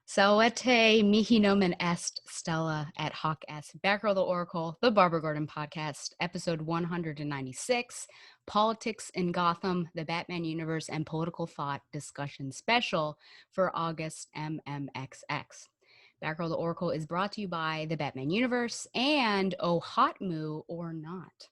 Salvete mihi nomen est Stella et hoc est Batgirl the Oracle, the Barbara Gordon podcast, episode 196, Politics in Gotham, the Batman Universe, and Political Thought discussion special for August MMXX. Batgirl the Oracle is brought to you by the Batman Universe and Oh Hot Moo or Not.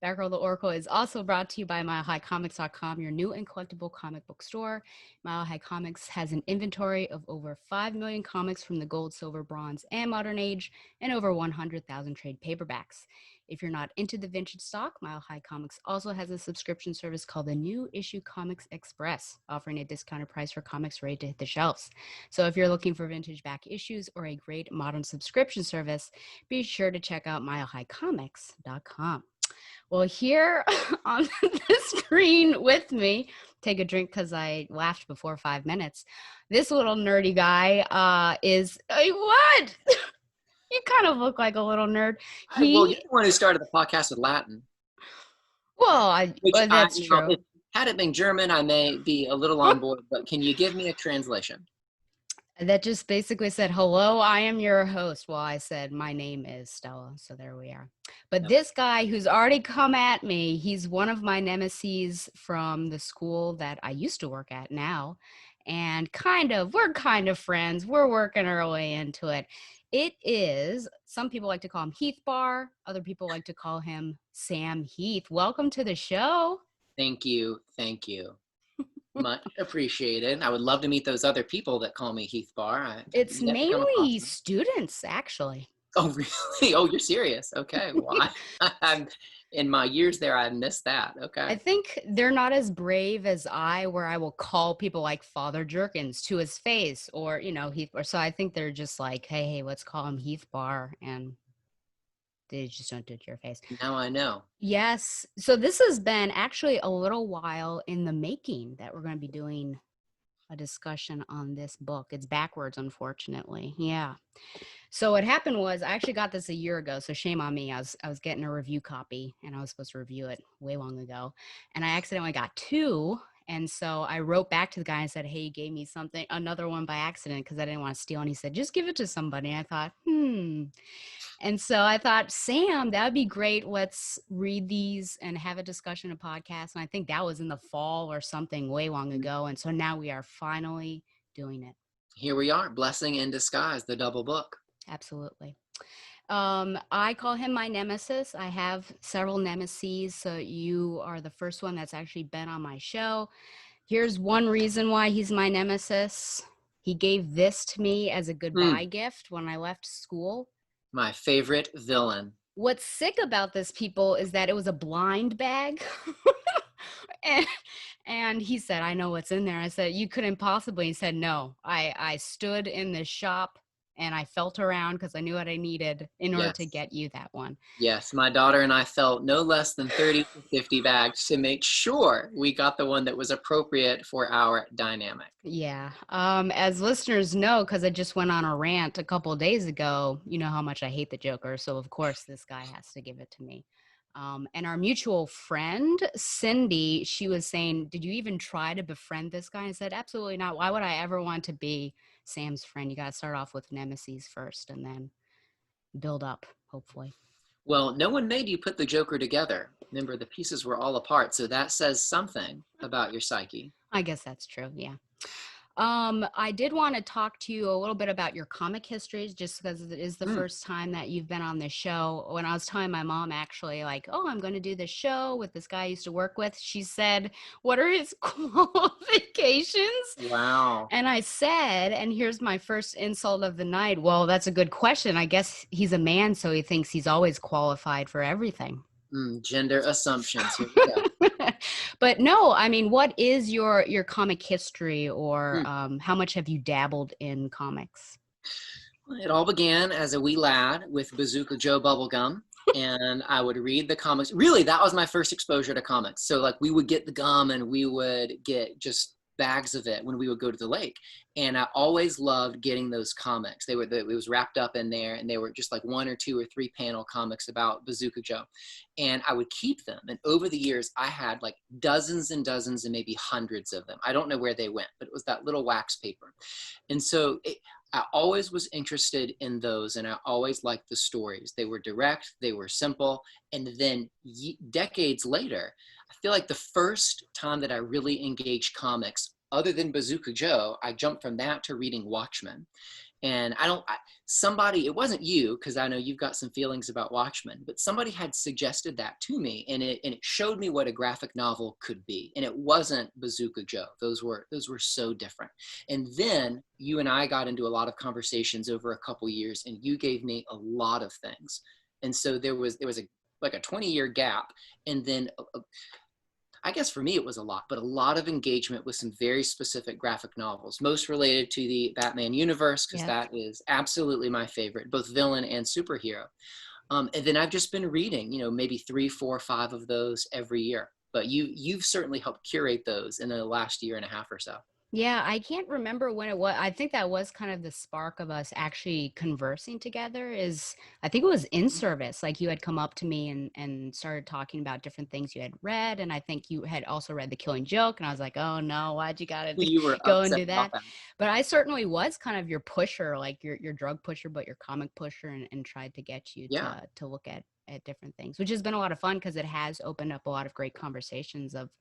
Batgirl the Oracle is also brought to you by MileHighComics.com, your new and collectible comic book store. Mile High Comics has an inventory of over 5 million comics from the gold, silver, bronze, and modern age, and over 100,000 trade paperbacks. If you're not into the vintage stock, Mile High Comics also has a subscription service called the New Issue Comics Express, offering a discounted price for comics ready to hit the shelves. So if you're looking for vintage back issues or a great modern subscription service, be sure to check out MileHighComics.com. Well, here on the screen with me, take a drink because I laughed before 5 minutes. This little nerdy guy is, what? You kind of look like a little nerd. Well, you're the one who started the podcast with Latin. Well, that's true. Had it been German, I may be a little on board, but can you give me a translation? That just basically said, hello, I am your host. Well, I said, my name is Stella. So there we are. But this guy who's already come at me, he's one of my nemeses from the school that I used to work at now. And we're kind of friends. We're working our way into it. It is, some people like to call him Heath Bar. Other people like to call him Sam Heath. Welcome to the show. Thank you. Thank you. Much appreciated. I would love to meet those other people that call me Heath Bar. It's mainly students, actually. Oh, really? Oh, you're serious? Okay. Well, I'm in my years there, I missed that. Okay. I think they're not as brave as where I will call people like Father Jerkins to his face, or Heath Bar. So I think they're just like, hey, let's call him Heath Bar, and they just don't do it to your face. Now I know. Yes. So this has been actually a little while in the making that we're going to be doing a discussion on this book. It's backwards, unfortunately. Yeah. So what happened was I actually got this a year ago. So shame on me. I was getting a review copy and I was supposed to review it way long ago. And I accidentally got 2. And so I wrote back to the guy and said, hey, you gave me another one by accident because I didn't want to steal. And he said, just give it to somebody. And I thought, And so I thought, Sam, that would be great. Let's read these and have a discussion, a podcast. And I think that was in the fall or something way long ago. And so now we are finally doing it. Here we are, blessing in disguise, the double book. Absolutely. I call him my nemesis. I have several nemeses. So you are the first one that's actually been on my show. Here's one reason why he's my nemesis. He gave this to me as a goodbye gift when I left school. My favorite villain. What's sick about this, people, is that it was a blind bag. and he said, I know what's in there. I said, you couldn't possibly. He said, no. I stood in the shop and I felt around because I knew what I needed in order to get you that one. Yes, my daughter and I felt no less than 30 to 50 bags to make sure we got the one that was appropriate for our dynamic. Yeah. As listeners know, because I just went on a rant a couple of days ago, you know how much I hate the Joker. So, of course, this guy has to give it to me. And our mutual friend, Cindy, she was saying, did you even try to befriend this guy? I said, absolutely not. Why would I ever want to be Sam's friend? You got to start off with nemesis first and then build up, hopefully. Well, no one made you put the Joker together. Remember, the pieces were all apart. So that says something about your psyche. I guess that's true. Yeah. I did want to talk to you a little bit about your comic histories, just because it is the first time that you've been on this show. When I was telling my mom, actually, like, oh, I'm going to do this show with this guy I used to work with, she said, what are his qualifications? Wow. And I said, and here's my first insult of the night. Well, that's a good question. I guess he's a man, so he thinks he's always qualified for everything. Gender assumptions. Here we go. But no, I mean, what is your comic history, or how much have you dabbled in comics? It all began as a wee lad with Bazooka Joe Bubblegum, and I would read the comics. Really, that was my first exposure to comics. So, like, we would get the gum and we would get just bags of it when we would go to the lake. And I always loved getting those comics. It was wrapped up in there, and they were just like 1 or 2 or 3 panel comics about Bazooka Joe. And I would keep them. And over the years, I had like dozens and dozens and maybe hundreds of them. I don't know where they went, but it was that little wax paper. And so I always was interested in those, and I always liked the stories. They were direct, they were simple. And then decades later, I feel like the first time that I really engaged comics, other than Bazooka Joe, I jumped from that to reading Watchmen. And somebody, it wasn't you, because I know you've got some feelings about Watchmen, but somebody had suggested that to me, and it showed me what a graphic novel could be. And it wasn't Bazooka Joe. Those were so different. And then you and I got into a lot of conversations over a couple years, and you gave me a lot of things. And so there was like a 20-year gap, and then I guess for me it was a lot, but a lot of engagement with some very specific graphic novels, most related to the Batman universe, because that is absolutely my favorite, both villain and superhero. And then I've just been reading, maybe 3, 4, 5 of those every year. But you've certainly helped curate those in the last year and a half or so. Yeah, I can't remember when it was. I think that was kind of the spark of us actually conversing together. I think it was in service. Like you had come up to me and started talking about different things you had read. And I think you had also read The Killing Joke. And I was like, oh no, why'd you gotta You were go and upset do about that? that. But I certainly was kind of your pusher, like your drug pusher, but your comic pusher, and tried to get you Yeah. to look at different things, which has been a lot of fun because it has opened up a lot of great conversations of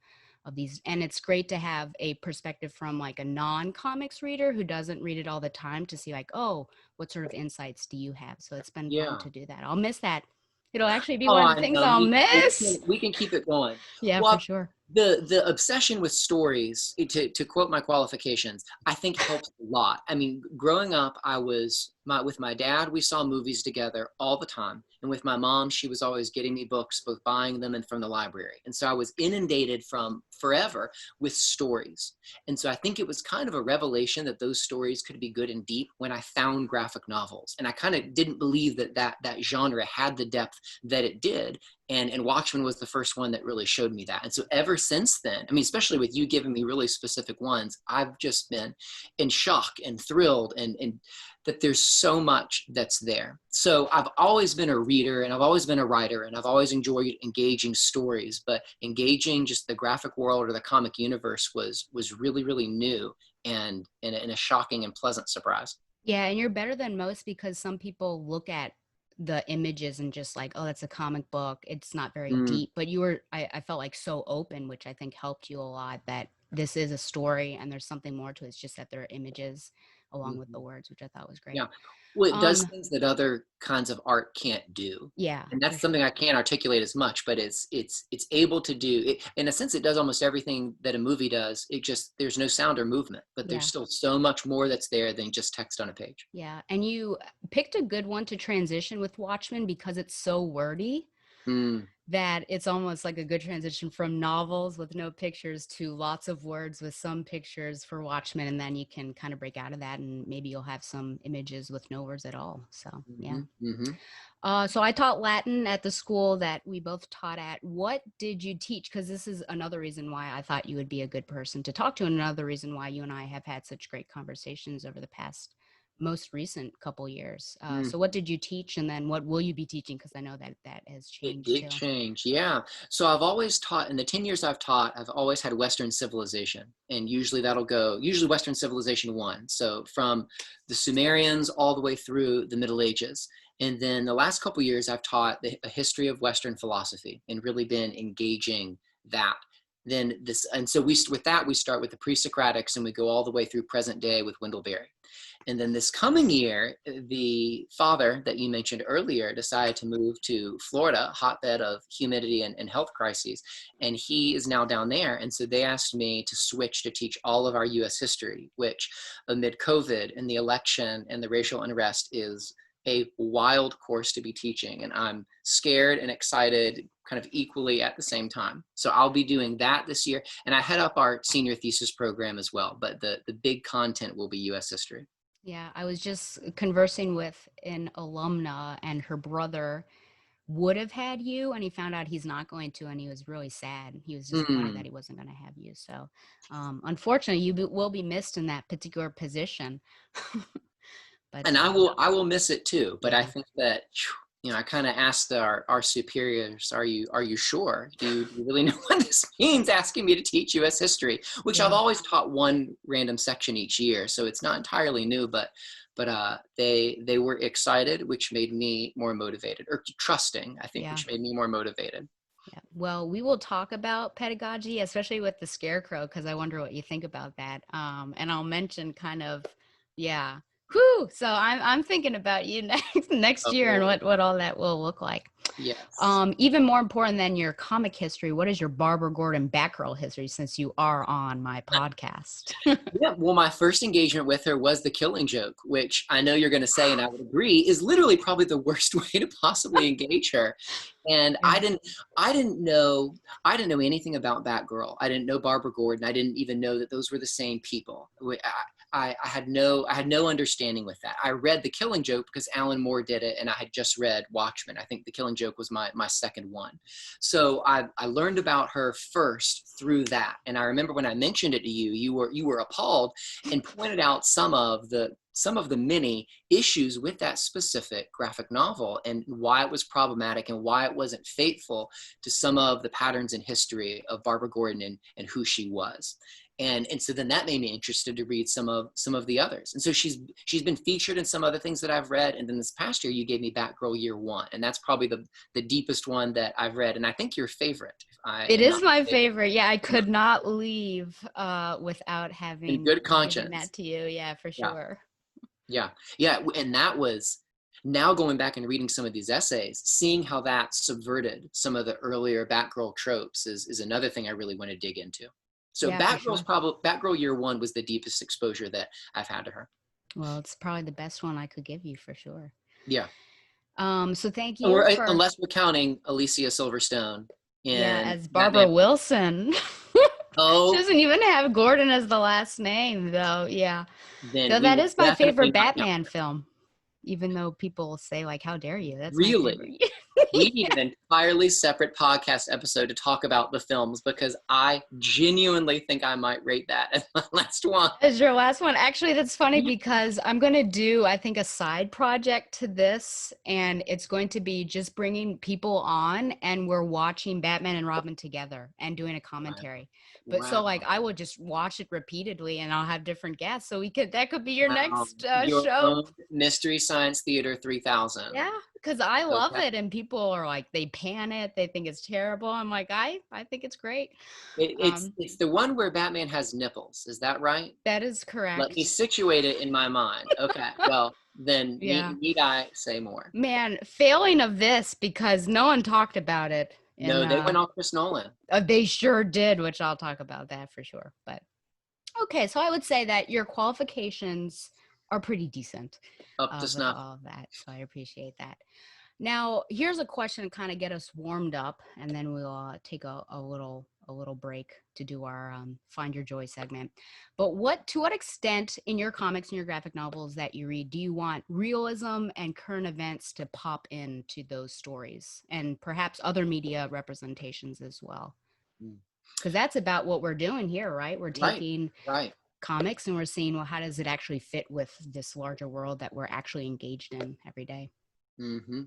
these. And it's great to have a perspective from like a non-comics reader who doesn't read it all the time to see like, oh, what sort of insights do you have? So it's been fun Yeah. to do that. I'll miss that. It'll actually be Oh, one of the I things know. I'll miss. We can keep it going. Yeah, for Well, sure. the obsession with stories, to quote my qualifications, I think helps a lot. I mean, growing up, with my dad, we saw movies together all the time. And with my mom, she was always getting me books, both buying them and from the library. And so I was inundated from forever with stories. And so I think it was kind of a revelation that those stories could be good and deep when I found graphic novels. And I kind of didn't believe that genre had the depth that it did. And Watchmen was the first one that really showed me that. And so ever since then, I mean, especially with you giving me really specific ones, I've just been in shock and thrilled and that there's so much that's there. So I've always been a reader, and I've always been a writer, and I've always enjoyed engaging stories, but engaging just the graphic world or the comic universe was really, really new and a shocking and pleasant surprise. Yeah, and you're better than most because some people look at the images and just like, oh, that's a comic book. It's not very Mm, deep. But I felt like so open, which I think helped you a lot, that this is a story and there's something more to it. It's just that there are images along with the mhm. words, which I thought was great. Yeah. Well, it does Um, things that other kinds of art can't do. yeah, And for that's sure. something I can't articulate as much, but it's able to do it. In a sense, it does almost everything that a movie does. It just, there's no sound or movement, but there's Yeah. still so much more that's there than just text on a page. Yeah. And you picked a good one to transition with Watchmen because it's so wordy Mm, that it's almost like a good transition from novels with no pictures to lots of words with some pictures for Watchmen. And then you can kind of break out of that and maybe you'll have some images with no words at all. So, yeah. mhm, mhm. So I taught Latin at the school that we both taught at. What did you teach? Because this is another reason why I thought you would be a good person to talk to, and another reason why you and I have had such great conversations over the past most recent couple years. Mm. So what did you teach, and then what will you be teaching? Because I know that that has It changed did too. change, yeah. So I've always taught, in the 10 years I've taught, I've always had Western civilization. And usually Western civilization one. So from the Sumerians all the way through the Middle Ages. And then the last couple years I've taught a history of Western philosophy and really been engaging that. And so with that, we start with the pre-Socratics and we go all the way through present day with Wendell Berry. And then this coming year, the father that you mentioned earlier decided to move to Florida, hotbed of humidity and health crises. And he is now down there. And so they asked me to switch to teach all of our US history, which amid COVID and the election and the racial unrest is a wild course to be teaching. And I'm scared and excited kind of equally at the same time. So I'll be doing that this year. And I head up our senior thesis program as well. But the big content will be US history. Yeah, I was just conversing with an alumna, and her brother would have had you, and he found out he's not going to, and he was really sad. He was disappointed that Mm. he wasn't going to have you. So, unfortunately, will be missed in that particular position. But And I will miss it too. But I yeah, think that, I kind of asked our superiors, are you sure? Do you really know what this means? Asking me to teach U.S. history, which I've yeah. always taught one random section each year, so it's not entirely new. But they were excited, which made me more motivated, or trusting, I think, Yeah. which made me more motivated. Yeah. Well, we will talk about pedagogy, especially with the scarecrow, because I wonder what you think about that. And I'll mention kind of, yeah. Whew. So I'm thinking about you next year and Oh, what all that will look like. yes. Even more important than your comic history, what is your Barbara Gordon Batgirl history, since you are on my podcast? Yeah, well, my first engagement with her was the Killing Joke, which I know you're going to say, and I would agree, is literally probably the worst way to possibly engage her. And Yeah. I didn't know anything about Batgirl. I didn't know Barbara Gordon. I didn't even know that those were the same people. I had no understanding with that. I read The Killing Joke because Alan Moore did it, and I had just read Watchmen. I think The Killing Joke was my second one. So I learned about her first through that. And I remember when I mentioned it to you, you were appalled and pointed out some of the many issues with that specific graphic novel, and why it was problematic and why it wasn't faithful to some of the patterns in history of Barbara Gordon and who she was. And so then that made me interested to read some of the others. And so she's been featured in some other things that I've read. And then this past year you gave me Batgirl Year One, and that's probably the deepest one that I've read, and I think your favorite, if I It am is not my mistaken. favorite. Yeah, I could not leave without In having good given conscience. that to you. Yeah, for Yeah. sure. Yeah. Yeah. And that was, now going back and reading some of these essays, seeing how that subverted some of the earlier Batgirl tropes is another thing I really want to dig into. So Yeah, for sure. Batgirl Year One was the deepest exposure that I've had to her. Well, it's probably the best one I could give you for sure. Yeah. So thank And you for, unless we're counting Alicia Silverstone yeah, in as Barbara Batman. Wilson. She Oh, doesn't even have Gordon as the last name, though. Yeah. then Though we that will is my definitely favorite not count Batman her. film, even though people say, like, how dare you? That's my favorite. Really? We need Yeah. an entirely separate podcast episode to talk about the films, because I genuinely think I might rate that as my last one. As your last one. Actually, that's funny because I'm going to do, I think, a side project to this, and it's going to be just bringing people on, and we're watching Batman and Robin together and doing a Wow. commentary. But so, like, Wow. I will just watch it repeatedly, and I'll have different guests. So that could be your Wow. next Your show. own Mystery Science Theater 3000. Yeah, because I love Okay. it, and people are like, they pan it, they think it's terrible. I'm like, I think it's great. It's the one where Batman has nipples. Is that right? That is Let me correct. situate it in my mind. Okay. Well, then Yeah. need I say more? Man, failing of this because no one talked about it. And No, they went all Chris Nolan. they sure did, which I'll talk about that for sure. But okay, so I would say that your qualifications are pretty decent Up to with snuff. all of that. So I appreciate that. Now, here's a question to kind of get us warmed up, and then we'll take a little break to do our Find Your Joy segment. But to what extent in your comics and your graphic novels that you read do you want realism and current events to pop into those stories, and perhaps other media representations as well? Mm. Because that's about what we're doing here, right? We're Right. taking Right. comics and we're seeing, well, how does it actually fit with this larger world that we're actually engaged in every day? Hmm.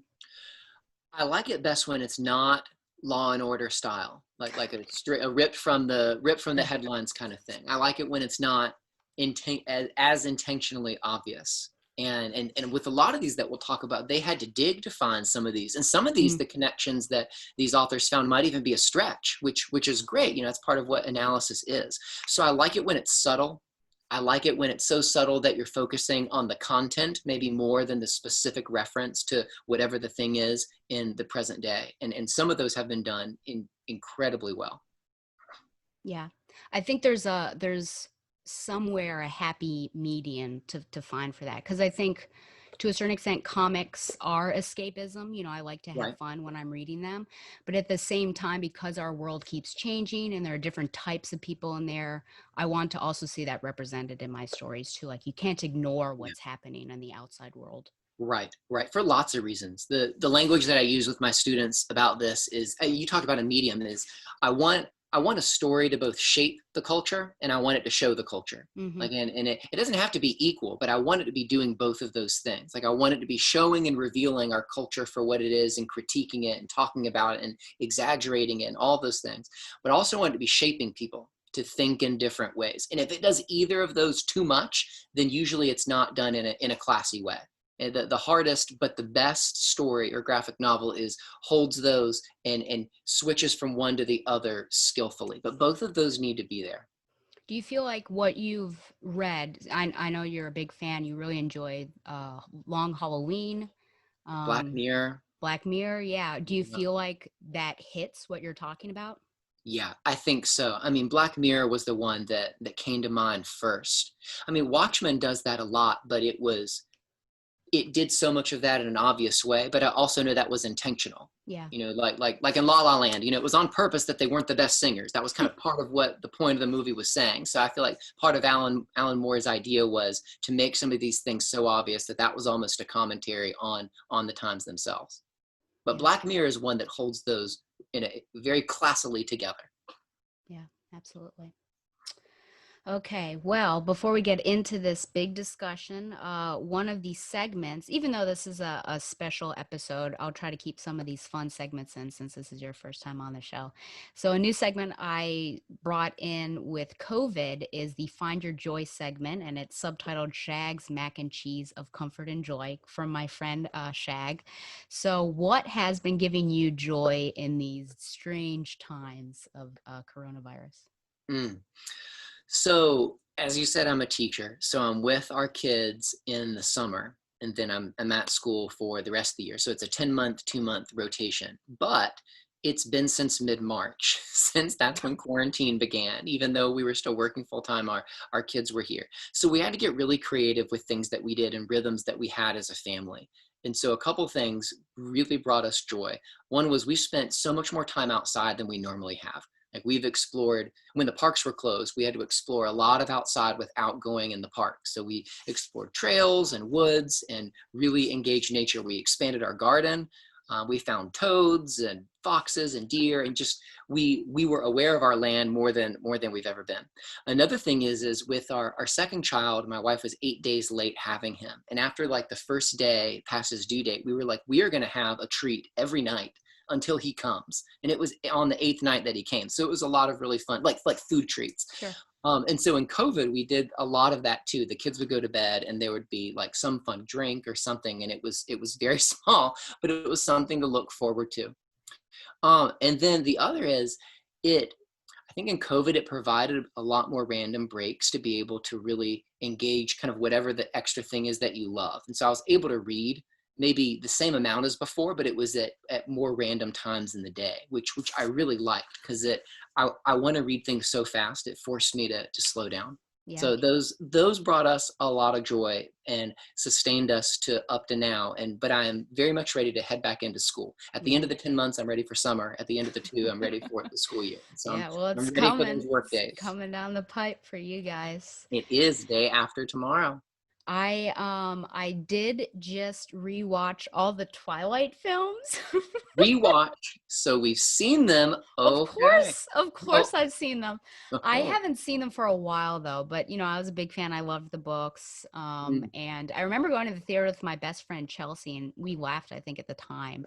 I like it best when it's not Law and Order style, like a ripped from the Sure. headlines kind of thing. I like it when it's not as intentionally obvious. And with a lot of these that we'll talk about, they had to dig to find some of these, and some of these, Mhm. the connections that these authors found might even be a stretch, which is great. It's part of what analysis is. So I like it when it's subtle. I like it when it's so subtle that you're focusing on the content, maybe more than the specific reference to whatever the thing is in the present day. And some of those have been done incredibly well. Yeah. I think there's somewhere a happy median to find for that. Because I think to a certain extent, comics are escapism. I like to have Right. fun when I'm reading them. But at the same time, because our world keeps changing and there are different types of people in there, I want to also see that represented in my stories too. Like, you can't ignore Yeah. what's happening in the outside world. Right. For lots of reasons. The language that I use with my students about this is, you talked about a medium, is I want a story to both shape the culture and I want it to show the culture. Mm-hmm. Like, and it doesn't have to be equal, but I want it to be doing both of those things. Like, I want it to be showing and revealing our culture for what it is and critiquing it and talking about it and exaggerating it and all those things. But I also want it to be shaping people to think in different ways. And if it does either of those too much, then usually it's not done in a classy way. And the hardest but the best story or graphic novel is holds those and switches from one to the other skillfully. But both of those need to be there. Do you feel like what you've read, I know you're a big fan, you really enjoyed Long Halloween, Black um, Mirror. Black Mirror, yeah. Do you Yeah. feel like that hits what you're talking about? Yeah, I think so. I mean, Black Mirror was the one that came to mind first. I mean, Watchmen does that a lot, but it did so much of that in an obvious way, but I also know that was intentional. Yeah. You know, like in La La Land, you know, it was on purpose that they weren't the best singers. That was kind of part of what the point of the movie was saying. So I feel like part of Alan Moore's idea was to make some of these things so obvious that that was almost a commentary on the times themselves. But Yeah. Black Mirror is one that holds those in a very classily together. Yeah, absolutely. Okay, well, before we get into this big discussion, one of these segments, even though this is a special episode, I'll try to keep some of these fun segments in since this is your first time on the show. So, a new segment I brought in with COVID is the Find Your Joy segment, and it's subtitled Shag's Mac and Cheese of Comfort and Joy from my friend Shag. So, what has been giving you joy in these strange times of coronavirus? Mm. So, as you said, I'm a teacher. So I'm with our kids in the summer, and then I'm at school for the rest of the year. So it's a 10-month, 2-month rotation. But it's been since mid-March, since that's when quarantine began. Even though we were still working full-time, our kids were here. So we had to get really creative with things that we did and rhythms that we had as a family. And so a couple things really brought us joy. One was we spent so much more time outside than we normally have. Like, we've explored, when the parks were closed, we had to explore a lot of outside without going in the park. So we explored trails and woods and really engaged nature. We expanded our garden. We found toads and foxes and deer, and just we were aware of our land more than we've ever been. Another thing is with our second child, my wife was 8 days late having him, and after like the first day past his due date, we were like, we are going to have a treat every night until he comes. And it was on the 8th night that he came. So it was a lot of really fun, like food treats. Sure. And so in COVID, we did a lot of that too. The kids would go to bed and there would be like some fun drink or something. And it was very small, but it was something to look forward to. And then the other is I think in COVID, it provided a lot more random breaks to be able to really engage kind of whatever the extra thing is that you love. And so I was able to read maybe the same amount as before, but it was at more random times in the day, which I really liked, because I want to read things so fast. It forced me to slow down. Yeah. So those brought us a lot of joy and sustained us to up to now. But I am very much ready to head back into school. At the end of the 10 months, I'm ready for summer. At the end of the 2, I'm ready for the school year. So Yeah, well, I'm it's ready for coming. those work It's days. coming down the pipe for you guys. It is day after tomorrow. I did just rewatch all the Twilight films. Rewatch. So we've seen them. Okay. Of course I've seen them. I Oh. haven't seen them for a while though, but I was a big fan. I loved the books. And I remember going to the theater with my best friend Chelsea, and we laughed, I think, at the time.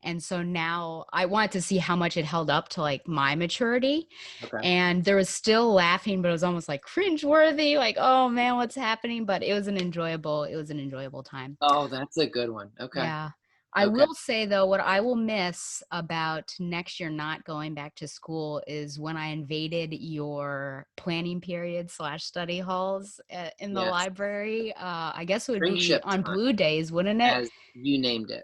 And so now I wanted to see how much it held up to like my maturity. Okay. And there was still laughing, but it was almost like cringeworthy, like, oh man, what's happening? But it was an enjoyable time. Oh, that's a good one. Okay. Yeah. I Okay. will say though, what I will miss about next year not going back to school is when I invaded your planning period / study halls in the Yes. library. I guess it would be Friendship on time, Blue Days, wouldn't it? as you named it.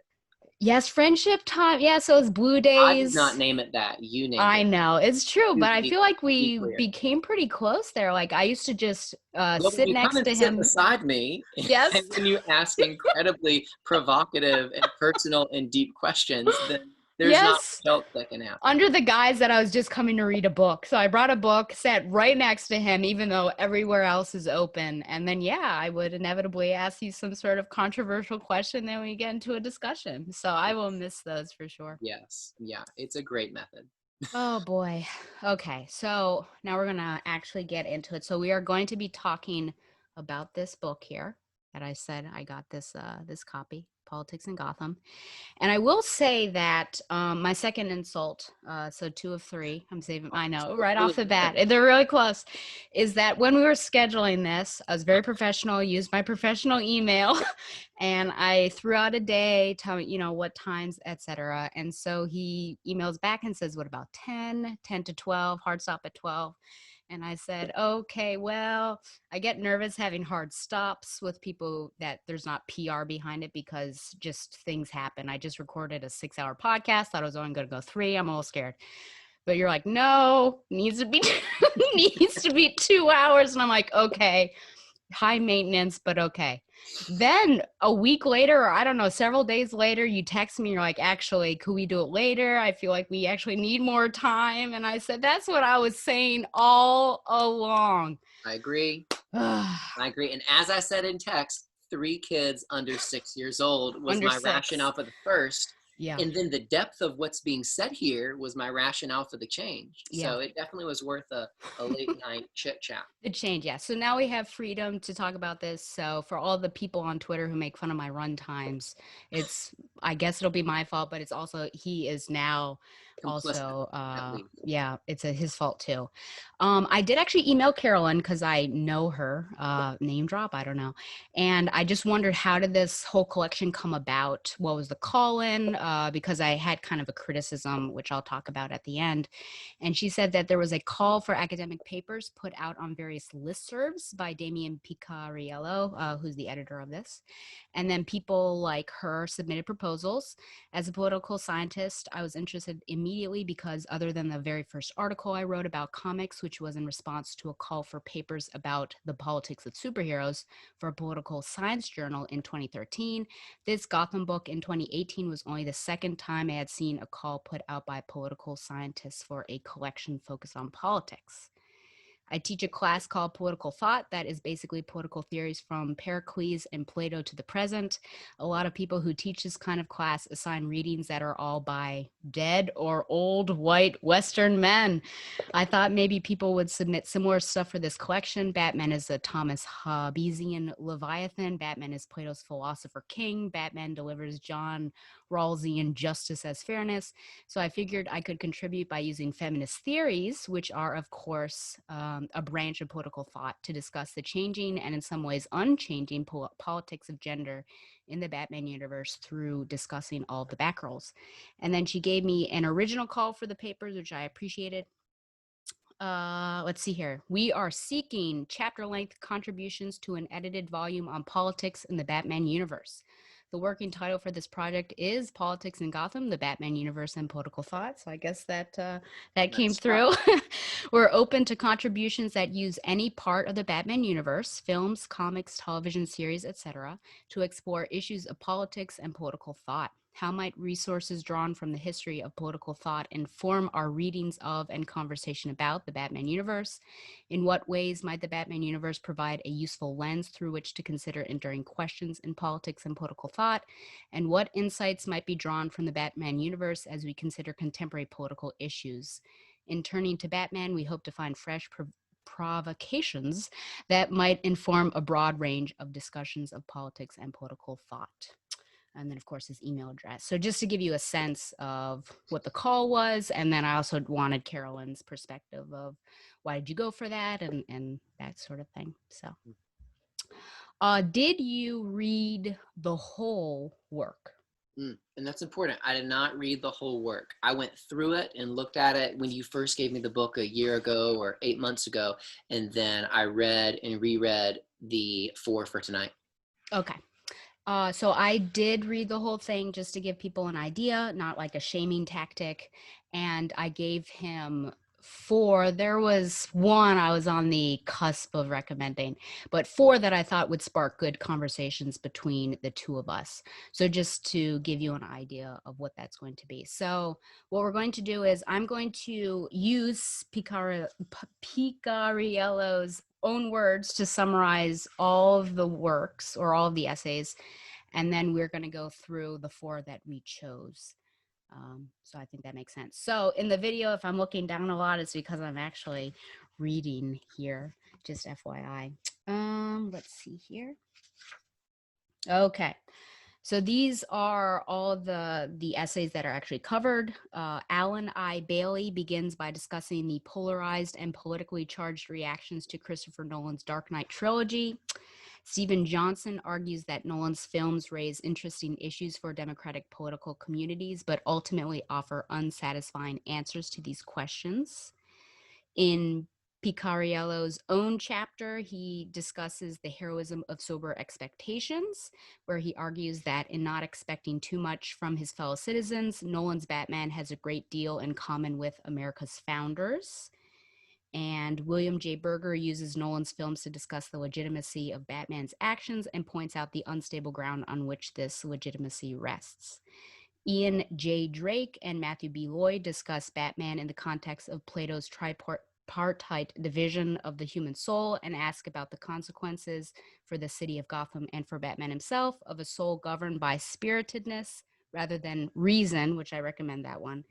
Yes, friendship time. Yeah, so it's Blue I did Days. not name it that. You named I it. know, it's true, but I feel like To be we clear. became pretty close there. Like I used to just Well, when sit you come next and to sit him. beside me, Yes. and when you ask incredibly provocative and personal and deep questions, then There's not Yes. much else that can happen. Under the guise that I was just coming to read a book. So I brought a book, sat right next to him, even though everywhere else is open. And then, yeah, I would inevitably ask you some sort of controversial question. Then we get into a discussion. So I will miss those for sure. Yes. Yeah. It's a great method. Oh boy. Okay. So now we're going to actually get into it. So we are going to be talking about this book here that I said I got this copy, Politics in Gotham. And I will say that my second insult, so 2 of 3, I'm saving, I know, right Really off the good. bat, they're really close, is that when we were scheduling this, I was very professional, used my professional email, and I threw out a day, telling, what times, etc. And so he emails back and says, what about 10 to 12, hard stop at 12? And I said, okay, well, I get nervous having hard stops with people that there's not PR behind it because just things happen. I just recorded a 6-hour podcast. Thought I was only going to go 3. I'm a little scared. But you're like, no, needs to be needs to be 2 hours. And I'm like, okay, high maintenance, but okay. Then a week later, or I don't know, several days later, you text me, you're like, actually, could we do it later? I feel like we actually need more time. And I said, that's what I was saying all along. I agree. I agree. And as I said in text, 3 kids under 6 years old was Under my 6. rationale for the first. Yeah. And then the depth of what's being said here was my rationale for the change. Yeah. So it definitely was worth a late night chit chat. The change, yeah. So now we have freedom to talk about this. So for all the people on Twitter who make fun of my run times, I guess it'll be my fault, but it's also, he is now Complicit, also, at least. yeah, it's his fault too. I did actually email Carolyn because I know her, name drop, I don't know. And I just wondered, how did this whole collection come about? What was the call-in? Because I had kind of a criticism, which I'll talk about at the end. And she said that there was a call for academic papers put out on various listservs by Damien Picariello, who's the editor of this. And then people like her submitted proposals. As a political scientist, I was interested immediately because other than the very first article I wrote about comics, which was in response to a call for papers about the politics of superheroes for a political science journal in 2013, this Gotham book in 2018 was only the second time I had seen a call put out by political scientists for a collection focused on politics. I teach a class called Political Thought that is basically political theories from Pericles and Plato to the present. A lot of people who teach this kind of class assign readings that are all by dead or old white Western men. I thought maybe people would submit similar stuff for this collection. Batman is a Thomas Hobbesian Leviathan. Batman is Plato's philosopher king. Batman delivers John Rawlsian justice as fairness. So I figured I could contribute by using feminist theories, which are, of course, a branch of political thought, to discuss the changing and in some ways unchanging politics of gender in the Batman universe through discussing all of the Batgirls. And then she gave me an original call for the papers, which I appreciated. Let's see here. We are seeking chapter-length contributions to an edited volume on politics in the Batman universe. The working title for this project is Politics in Gotham, the Batman Universe and Political Thought. So I guess that came through. We're open to contributions that use any part of the Batman universe, films, comics, television series, etc., to explore issues of politics and political thought. How might resources drawn from the history of political thought inform our readings of and conversation about the Batman universe? In what ways might the Batman universe provide a useful lens through which to consider enduring questions in politics and political thought? And what insights might be drawn from the Batman universe as we consider contemporary political issues? In turning to Batman, we hope to find fresh provocations that might inform a broad range of discussions of politics and political thought. And then, of course, his email address. So just to give you a sense of what the call was, and then I also wanted Carolyn's perspective of why did you go for that and that sort of thing. So did you read the whole work? And that's important. I did not read the whole work. I went through it and looked at it when you first gave me the book a year ago or 8 months ago. And then I read and reread the 4 for tonight. Okay. So I did read the whole thing just to give people an idea, not like a shaming tactic. And I gave him 4. There was one I was on the cusp of recommending, but 4 that I thought would spark good conversations between the two of us. So just to give you an idea of what that's going to be. So what we're going to do is I'm going to use Picariello's own words to summarize all of the works or all of the essays, and then we're going to go through the 4 that we chose. So I think that makes sense. So in the video, if I'm looking down a lot, it's because I'm actually reading here, just FYI. Let's see here. Okay. So these are all the essays that are actually covered. Alan I. Bailey begins by discussing the polarized and politically charged reactions to Christopher Nolan's Dark Knight trilogy. Stephen Johnson argues that Nolan's films raise interesting issues for democratic political communities, but ultimately offer unsatisfying answers to these questions. In Picariello's own chapter, he discusses the heroism of sober expectations, where he argues that in not expecting too much from his fellow citizens, Nolan's Batman has a great deal in common with America's founders. And William J. Berger uses Nolan's films to discuss the legitimacy of Batman's actions and points out the unstable ground on which this legitimacy rests. Ian J. Drake and Matthew B. Lloyd discuss Batman in the context of Plato's tripartite division of the human soul and ask about the consequences for the city of Gotham and for Batman himself of a soul governed by spiritedness rather than reason, which I recommend that one.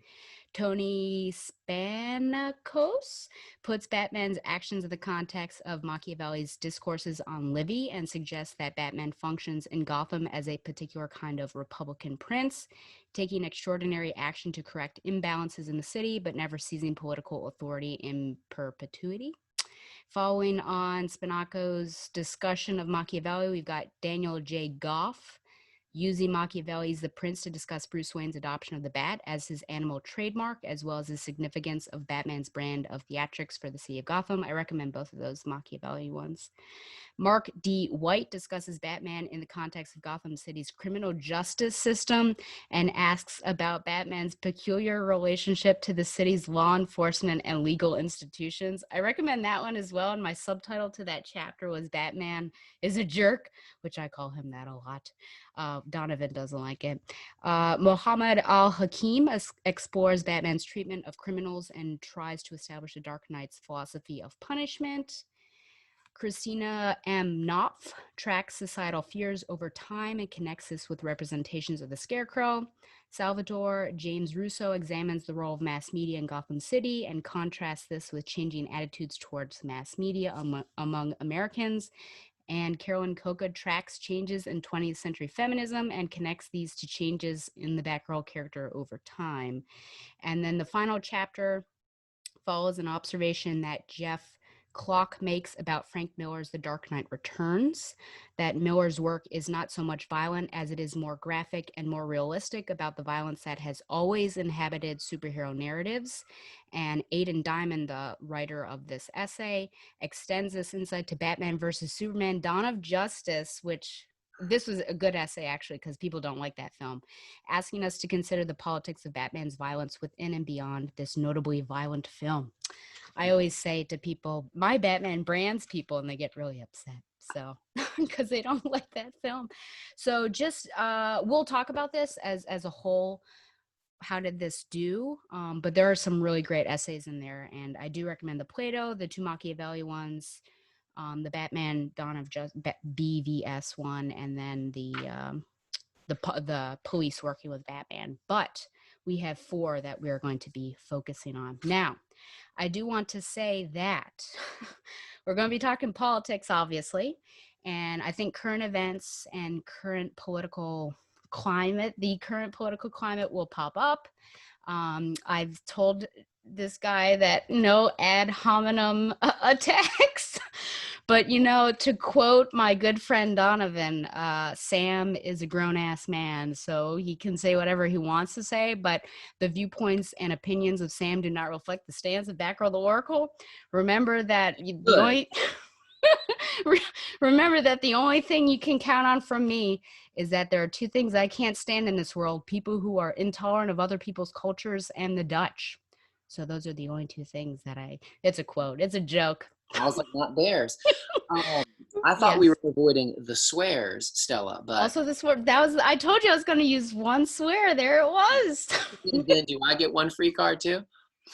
Tony Spanakos puts Batman's actions in the context of Machiavelli's discourses on Livy and suggests that Batman functions in Gotham as a particular kind of Republican prince, taking extraordinary action to correct imbalances in the city, but never seizing political authority in perpetuity. Following on Spanakos' discussion of Machiavelli, we've got Daniel J. Goff using Machiavelli's The Prince to discuss Bruce Wayne's adoption of the bat as his animal trademark, as well as the significance of Batman's brand of theatrics for the city of Gotham. I recommend both of those Machiavelli ones. Mark D. White discusses Batman in the context of Gotham City's criminal justice system and asks about Batman's peculiar relationship to the city's law enforcement and legal institutions. I recommend that one as well, and my subtitle to that chapter was Batman is a Jerk, which I call him that a lot. Donovan doesn't like it. Mohammed Al-Hakim explores Batman's treatment of criminals and tries to establish the Dark Knight's philosophy of punishment. Christina M. Knopf tracks societal fears over time and connects this with representations of the Scarecrow. Salvatore James Russo examines the role of mass media in Gotham City and contrasts this with changing attitudes towards mass media among Americans. And Carolyn Coca tracks changes in 20th century feminism and connects these to changes in the Batgirl character over time. And then the final chapter follows an observation that Jeff Clock makes about Frank Miller's The Dark Knight Returns, that Miller's work is not so much violent as it is more graphic and more realistic about the violence that has always inhabited superhero narratives. And Aidan Diamond, the writer of this essay, extends this insight to Batman versus Superman, Dawn of Justice, which this was a good essay, actually, because people don't like that film, asking us to consider the politics of Batman's violence within and beyond this notably violent film. I always say to people, my Batman brands people, and they get really upset. So, because they don't like that film. So just, we'll talk about this as a whole. How did this do? But there are some really great essays in there. And I do recommend the Plato, the 2 Machiavelli ones, the Batman Dawn of Justice BVS one, and then the police working with Batman. But we have 4 that we're going to be focusing on. Now, I do want to say that we're going to be talking politics, obviously, and I think current events and current political climate will pop up. I've told this guy that no ad hominem attacks. But, to quote my good friend Donovan, Sam is a grown-ass man, so he can say whatever he wants to say, but the viewpoints and opinions of Sam do not reflect the stance of Batgirl the Oracle. Remember that remember that the only thing you can count on from me is that there are 2 things I can't stand in this world: people who are intolerant of other people's cultures and the Dutch. So those are the only two things that it's a quote. It's a joke. I was like, not theirs. Um, I thought we Yes. were avoiding the swears, Stella, but Also, this word that was I told you I was going to use one swear. There it was. then do I get one free card too?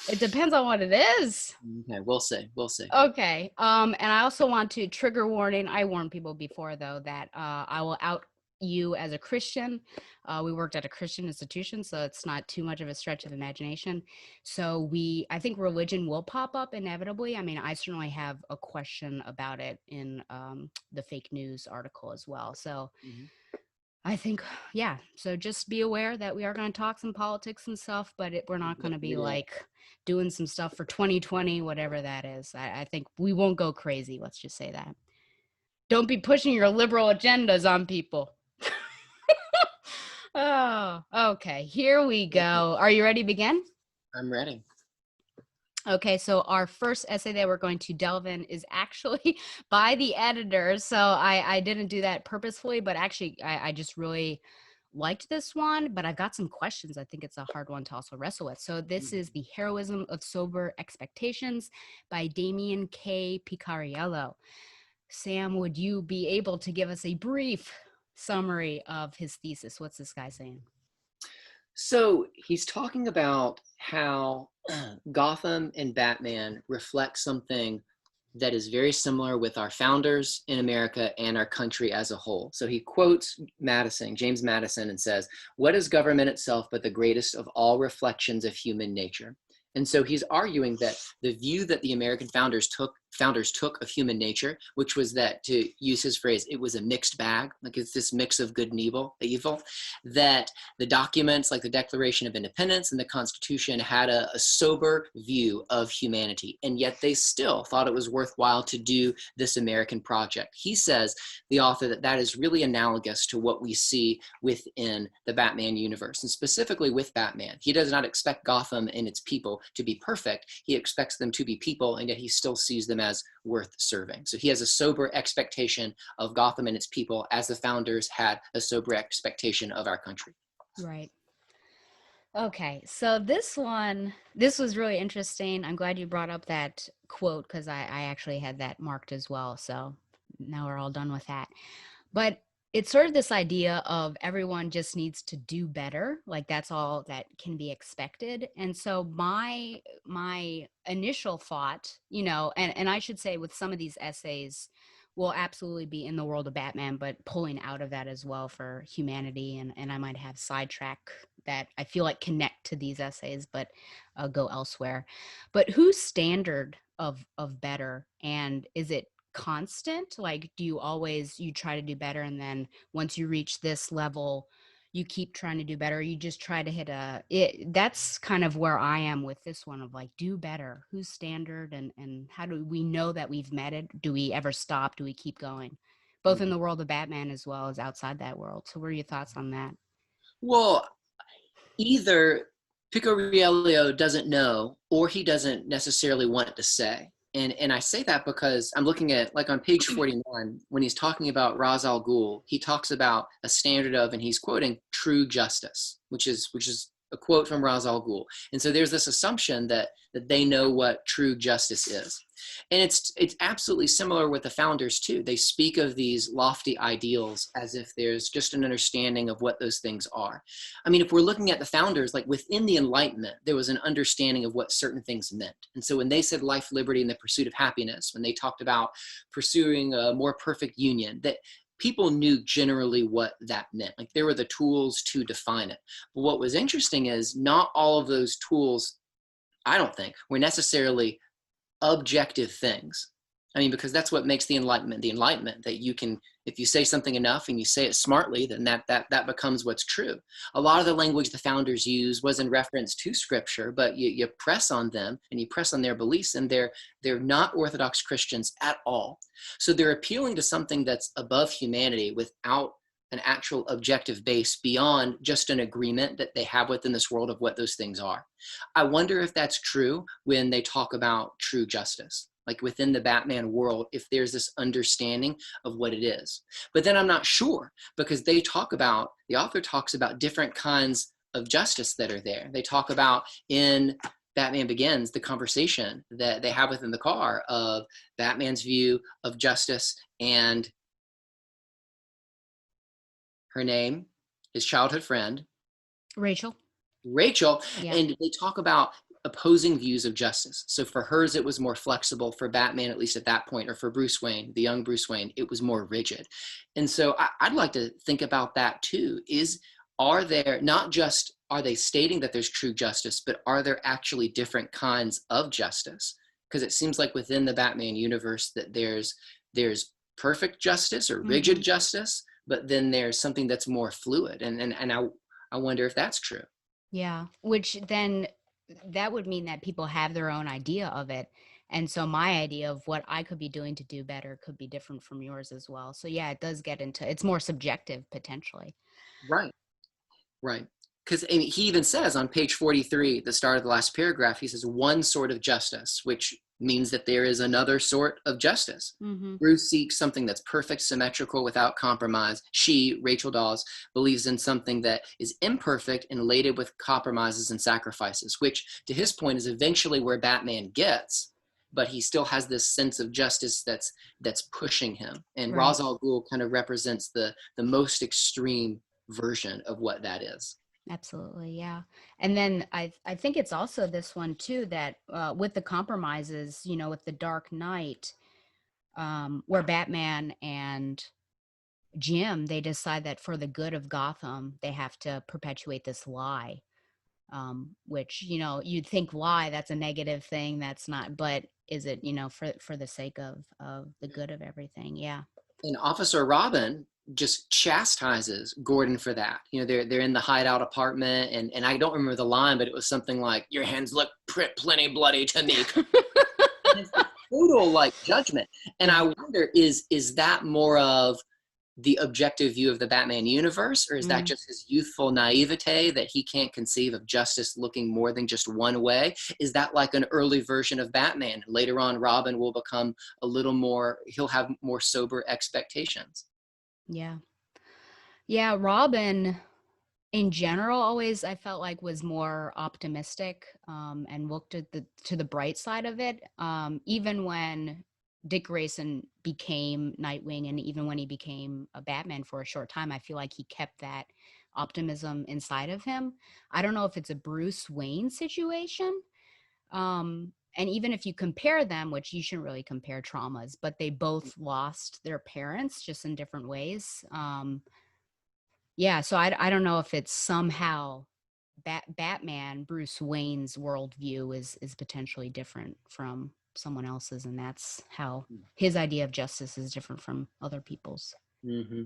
It depends on what it is. Okay, we'll see. We'll see. Okay. And I also want to trigger warning. I warned people before though that I will out you as a Christian. We worked at a Christian institution, so it's not too much of a stretch of imagination. So I think religion will pop up inevitably. I mean, I certainly have a question about it in the fake news article as well. So Mhm. I think, yeah. So just be aware that we are going to talk some politics and stuff, but we're not going to be Yeah. like doing some stuff for 2020, whatever that is. I think we won't go crazy. Let's just say that. Don't be pushing your liberal agendas on people. Oh, okay. Here we go. Are you ready to begin? I'm ready. Okay, so our first essay that we're going to delve in is actually by the editor. So I didn't do that purposefully, but actually I just really liked this one, but I've got some questions. I think it's a hard one to also wrestle with. So this is The Heroism of Sober Expectations by Damien K. Picariello. Sam, would you be able to give us a brief summary of his thesis? What's this guy saying? So he's talking about how Gotham and Batman reflect something that is very similar with our founders in America and our country as a whole. So he quotes James Madison, and says, "What is government itself but the greatest of all reflections of human nature?" And so he's arguing that the view that the American founders took of human nature, which was that, to use his phrase, it was a mixed bag, like it's this mix of good and evil, that the documents like the Declaration of Independence and the Constitution had a sober view of humanity, and yet they still thought it was worthwhile to do this American project. He says, the author, that that is really analogous to what we see within the Batman universe, and specifically with Batman. He does not expect Gotham and its people to be perfect. He expects them to be people, and yet he still sees them as worth serving. So he has a sober expectation of Gotham and its people, as the founders had a sober expectation of our country. Right. Okay, so this was really interesting. I'm glad you brought up that quote because I actually had that marked as well. So now we're all done with that. But it's sort of this idea of everyone just needs to do better, like that's all that can be expected. And so my initial thought, and I should say with some of these essays will absolutely be in the world of Batman, but pulling out of that as well for humanity, and I might have sidetrack that I feel like connect to these essays, but go elsewhere. But whose standard of better, and is it constant? Like, do you try to do better, and then once you reach this level you keep trying to do better, you just try to that's kind of where I am with this one, of like, do better, whose standard, and how do we know that we've met it? Do we ever stop? Do we keep going, both in the world of Batman as well as outside that world? So what are your thoughts on that? Well, either Picariello doesn't know, or he doesn't necessarily want to say. And I say that because I'm looking at, like, on page 49, when he's talking about Ra's al Ghul, he talks about a standard of, and he's quoting, true justice, which is a quote from Ra's al Ghul. And so there's this assumption that they know what true justice is. And it's absolutely similar with the founders too. They speak of these lofty ideals as if there's just an understanding of what those things are. I mean, if we're looking at the founders, like within the Enlightenment, there was an understanding of what certain things meant. And so when they said life, liberty, and the pursuit of happiness, when they talked about pursuing a more perfect union, that people knew generally what that meant. Like, there were the tools to define it. But what was interesting is not all of those tools, I don't think, were necessarily objective things. I mean, because that's what makes the Enlightenment, that you can, if you say something enough and you say it smartly, then that becomes what's true. A lot of the language the founders used was in reference to scripture, but you press on them and you press on their beliefs, and they're not Orthodox Christians at all. So they're appealing to something that's above humanity without an actual objective base beyond just an agreement that they have within this world of what those things are. I wonder if that's true when they talk about true justice, like within the Batman world, if there's this understanding of what it is. But then I'm not sure, because the author talks about different kinds of justice that are there. They talk about in Batman Begins, the conversation that they have within the car of Batman's view of justice and her name, his childhood friend, Rachel. Rachel, Yeah. and they talk about opposing views of justice. So for hers, it was more flexible. For Batman, at least at that point, or for Bruce Wayne, the young Bruce Wayne, it was more rigid. And so I'd like to think about that too. Are there not just, are they stating that there's true justice, but are there actually different kinds of justice? Because it seems like within the Batman universe that there's perfect justice or rigid justice, but then there's something that's more fluid. And I wonder if that's true. Yeah, which then that would mean that people have their own idea of it. And so my idea of what I could be doing to do better could be different from yours as well. So yeah, it does get into, it's more subjective potentially. Right. Right. Because he even says on page 43, the start of the last paragraph, he says, one sort of justice, which means that there is another sort of justice. Bruce seeks something that's perfect, symmetrical, without compromise. She, Rachel Dawes, believes in something that is imperfect and laden with compromises and sacrifices, which to his point is eventually where Batman gets, but he still has this sense of justice that's pushing him. And Right. Ra's al Ghul kind of represents the most extreme version of what that is. Absolutely, yeah. And then I think it's also this one too that with the compromises, you know, with the Dark Knight, where Batman and Jim, they decide that for the good of Gotham, they have to perpetuate this lie, which, you know, you'd think lie, that's a negative thing. That's not, but is it, you know, for the sake of the good of everything? Yeah. And Officer Robin just chastises Gordon for that. You know, they're in the hideout apartment, and I don't remember the line, but it was something like, "Your hands look plenty bloody to me." It's a total like judgment, and Yeah. I wonder is that more of the objective view of the Batman universe, or is that just his youthful naivete that he can't conceive of justice looking more than just one way? Is that like an early version of Batman? Later on, Robin will become a little more, he'll have more sober expectations. Yeah. Yeah. Robin, in general, always I felt like was more optimistic, and looked at the bright side of it. Even when Dick Grayson became Nightwing, and even when he became a Batman for a short time, I feel like he kept that optimism inside of him. I don't know if it's a Bruce Wayne situation. And even if you compare them, which you shouldn't really compare traumas, but they both lost their parents just in different ways. Yeah, so I don't know if it's somehow Batman, Bruce Wayne's worldview is potentially different from someone else's, and that's how his idea of justice is different from other people's. Mm-hmm.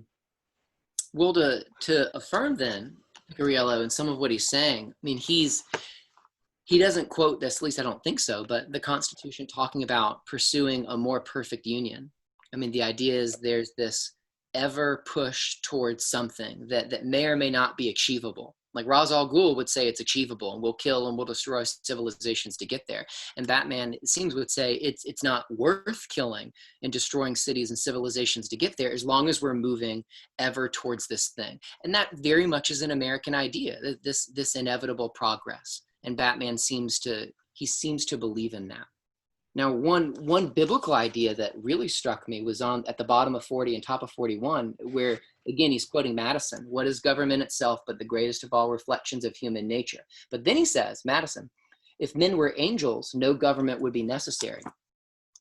Well, to affirm then Picariello and some of what he's saying, I mean, he doesn't quote this, at least I don't think so, but the Constitution talking about pursuing a more perfect union. I mean, the idea is there's this ever push towards something that may or may not be achievable. Like Ra's al Ghul would say it's achievable, and we'll kill and we'll destroy civilizations to get there. And Batman, it seems, would say it's not worth killing and destroying cities and civilizations to get there, as long as we're moving ever towards this thing. And that very much is an American idea, this inevitable progress. And Batman seems to believe in that. Now, one biblical idea that really struck me was on at the bottom of 40 and top of 41, where again he's quoting Madison: "What is government itself but the greatest of all reflections of human nature?" But then he says, Madison, "If men were angels, no government would be necessary."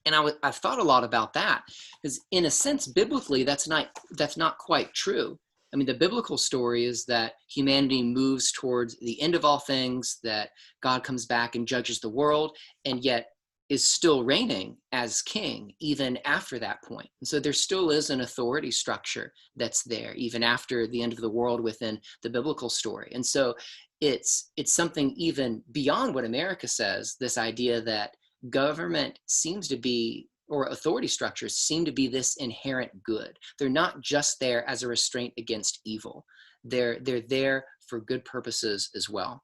And I've thought a lot about that, because in a sense, biblically, that's not quite true. I mean, the biblical story is that humanity moves towards the end of all things, that God comes back and judges the world, and yet is still reigning as king even after that point. And so there still is an authority structure that's there even after the end of the world within the biblical story. And so it's something even beyond what America says, this idea that government seems to be, or authority structures seem to be, this inherent good. They're not just there as a restraint against evil. They're there for good purposes as well.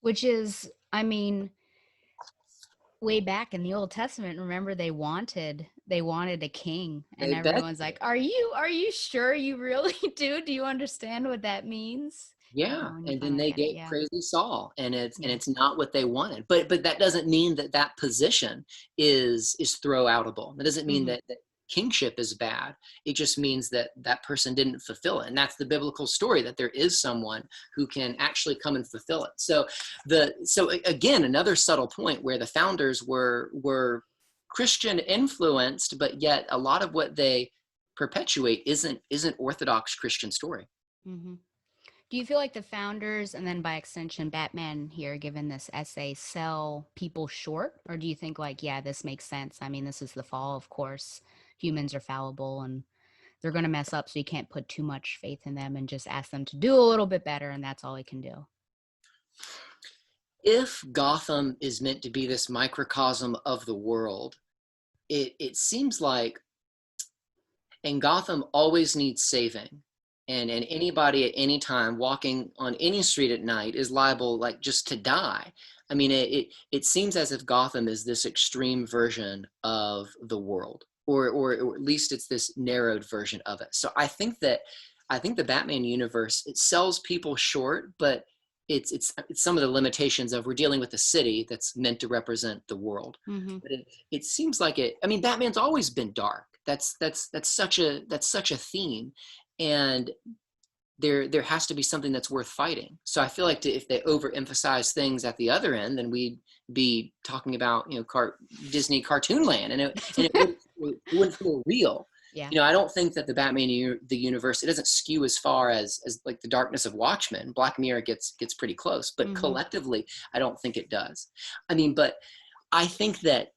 Which is, I mean, way back in the Old Testament, remember they wanted a king, and They bet. everyone's like, are you sure you really do? Do you understand what that means? Yeah, when you and then finally they get it. get Yeah. crazy Saul, and Yeah. it's not what they wanted. But that doesn't mean that that position is throw outable. That doesn't mean Mm-hmm. that kingship is bad. It just means that that person didn't fulfill it, and that's the biblical story, that there is someone who can actually come and fulfill it. So again, another subtle point where the founders were Christian influenced, but yet a lot of what they perpetuate isn't Orthodox Christian story. Mm-hmm. Do you feel like the founders, and then by extension, Batman here, given this essay, sell people short? Or do you think, like, yeah, this makes sense? I mean, this is the fall, of course. Humans are fallible and they're going to mess up, so you can't put too much faith in them and just ask them to do a little bit better, and that's all they can do. If Gotham is meant to be this microcosm of the world, it seems like, and Gotham always needs saving. And anybody at any time walking on any street at night is liable, like, just to die. I mean, it seems as if Gotham is this extreme version of the world, or at least it's this narrowed version of it. So I think the Batman universe, it sells people short, but it's some of the limitations of, we're dealing with a city that's meant to represent the world. Mm-hmm. But it seems like it. I mean, Batman's always been dark. That's such a theme, and there has to be something that's worth fighting. So I feel like, if they overemphasize things at the other end, then we'd be talking about, Disney cartoon land, and it wouldn't feel real. Yeah. I don't think that the Batman the universe, it doesn't skew as far as like the darkness of Watchmen. Black Mirror gets pretty close, but Mm-hmm. collectively, I don't think it does. I mean, but I think that,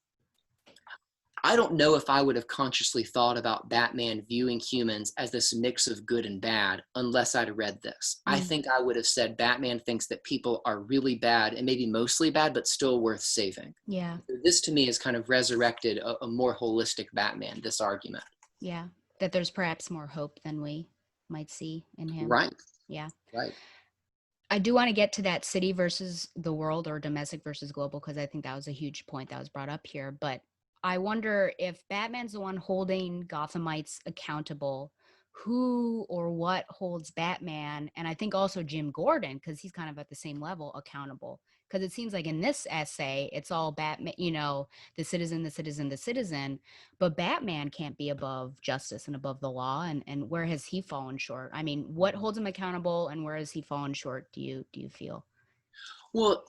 I don't know if I would have consciously thought about Batman viewing humans as this mix of good and bad unless I'd read this. I think I would have said Batman thinks that people are really bad, and maybe mostly bad, but still worth saving. Yeah. This to me has kind of resurrected a more holistic Batman, this argument. Yeah. That there's perhaps more hope than we might see in him. Right. Yeah. Right. I do want to get to that city versus the world, or domestic versus global, because I think that was a huge point that was brought up here. But I wonder, if Batman's the one holding Gothamites accountable, who or what holds Batman, and I think also Jim Gordon, because he's kind of at the same level, accountable? Because it seems like in this essay, it's all Batman, the citizen, the citizen, the citizen. But Batman can't be above justice and above the law. And where has he fallen short? I mean, what holds him accountable, and where has he fallen short, do you feel? Well,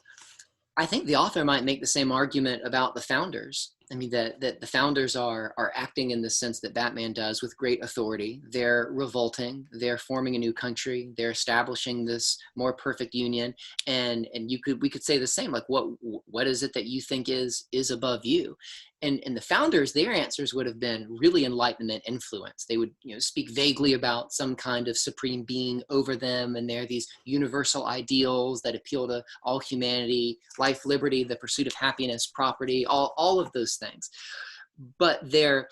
I think the author might make the same argument about the founders. I mean, that the founders are acting in the sense that Batman does, with great authority. They're revolting. They're forming a new country. They're establishing this more perfect union. And we could say the same. Like, what is it that you think is above you? And the founders, their answers would have been really Enlightenment influence. They would, speak vaguely about some kind of supreme being over them, and they're these universal ideals that appeal to all humanity: life, liberty, the pursuit of happiness, property, all of those things. But they're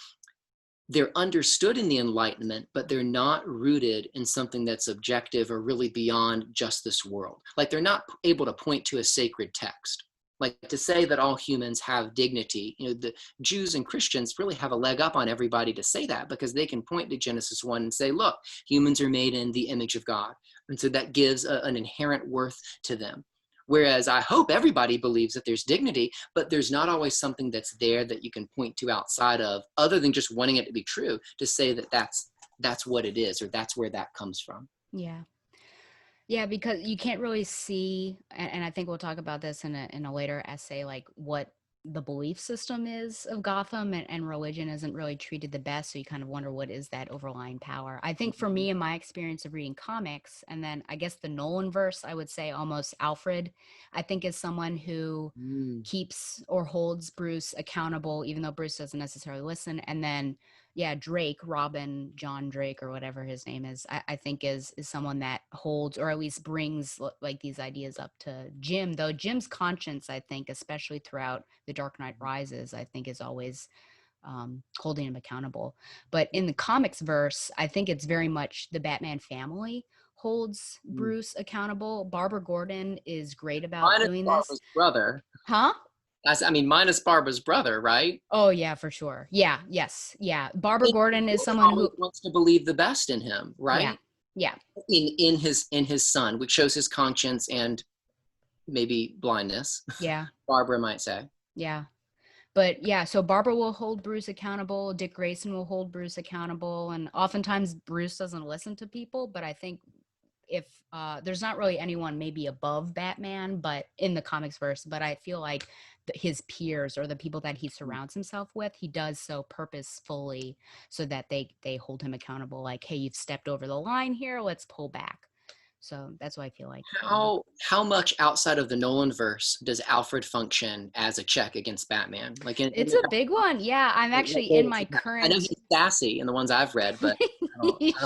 understood in the Enlightenment, but they're not rooted in something that's objective or really beyond just this world. Like, they're not able to point to a sacred text. Like, to say that all humans have dignity, the Jews and Christians really have a leg up on everybody to say that, because they can point to Genesis 1 and say, look, humans are made in the image of God. And so that gives an inherent worth to them. Whereas I hope everybody believes that there's dignity, but there's not always something that's there that you can point to outside of, other than just wanting it to be true, to say that that's what it is, or that's where that comes from. Yeah. Yeah, because you can't really see, and I think we'll talk about this in a later essay, like what the belief system is of Gotham, and religion isn't really treated the best. So you kind of wonder, what is that overlying power? I think for me, in my experience of reading comics, and then I guess the Nolan verse, I would say almost Alfred, I think, is someone who keeps or holds Bruce accountable, even though Bruce doesn't necessarily listen. And then, yeah, Drake, Robin, John Drake, or whatever his name is, I think is someone that holds, or at least brings, like, these ideas up to Jim. Though Jim's conscience, I think, especially throughout The Dark Knight Rises, I think is always holding him accountable. But in the comics verse, I think it's very much the Batman family holds Bruce accountable. Barbara Gordon is great about Minus doing this. Barbara's brother. Huh? I mean, minus Barbara's brother, right? Oh yeah, for sure. Yeah, yes. Yeah. Barbara And Gordon is Gordon someone always who, wants to believe the best in him, yeah. right? Yeah. in his son, which shows his conscience and maybe blindness. Yeah. Barbara might say. Yeah. But yeah, so Barbara will hold Bruce accountable. Dick Grayson will hold Bruce accountable. And oftentimes Bruce doesn't listen to people. But I think if there's not really anyone maybe above Batman, but in the comics verse, but I feel like his peers or the people that he surrounds himself with, he does so purposefully so that they hold him accountable. Like, hey, you've stepped over the line here. Let's pull back. So that's what I feel like. How much outside of the Nolan verse does Alfred function as a check against Batman? Like It's a big one. Yeah, I'm actually in my I know current. he's sassy in the ones I've read, but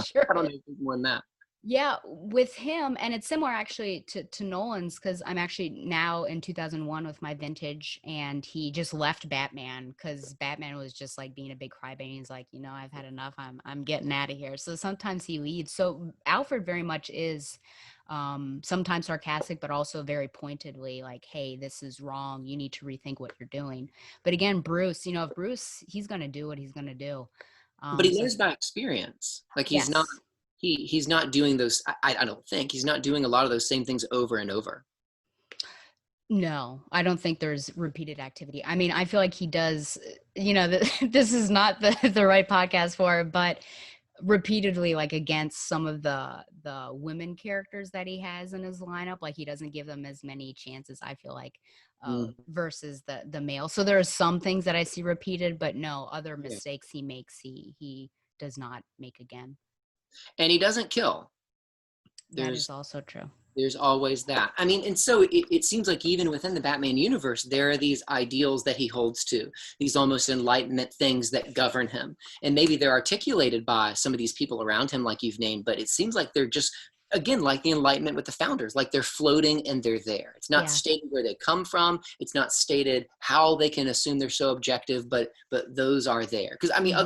Sure. I don't know if more than that. Yeah, with him, and it's similar actually to Nolan's because I'm actually now in 2001 with my vintage, and he just left Batman because Batman was just like being a big crybaby. He's like, I've had enough. I'm getting out of here. So sometimes he leaves. So Alfred very much is sometimes sarcastic, but also very pointedly like, hey, this is wrong. You need to rethink what you're doing. But again, Bruce, if Bruce, he's gonna do what he's gonna do. But he So knows by experience. Like yes. he's not doing those. I don't think he's not doing a lot of those same things over and over. No, I don't think there's repeated activity. I mean, I feel like he does, this is not the right podcast for it, but repeatedly, like against some of the women characters that he has in his lineup, like he doesn't give them as many chances, I feel like, Mm, versus the male. So there are some things that I see repeated, but no, other yeah. mistakes he makes, he does not make again. And he doesn't kill. That is There's also true. there's always that. I mean, and so it seems like even within the Batman universe, there are these ideals that he holds to, these almost enlightenment things that govern him. And maybe they're articulated by some of these people around him, like you've named, but it seems like they're just, again, like the Enlightenment with the founders, like they're floating and they're there. It's not Yeah. stated where they come from. It's not stated how they can assume they're so objective, but those are there. Because I mean, Mm-hmm.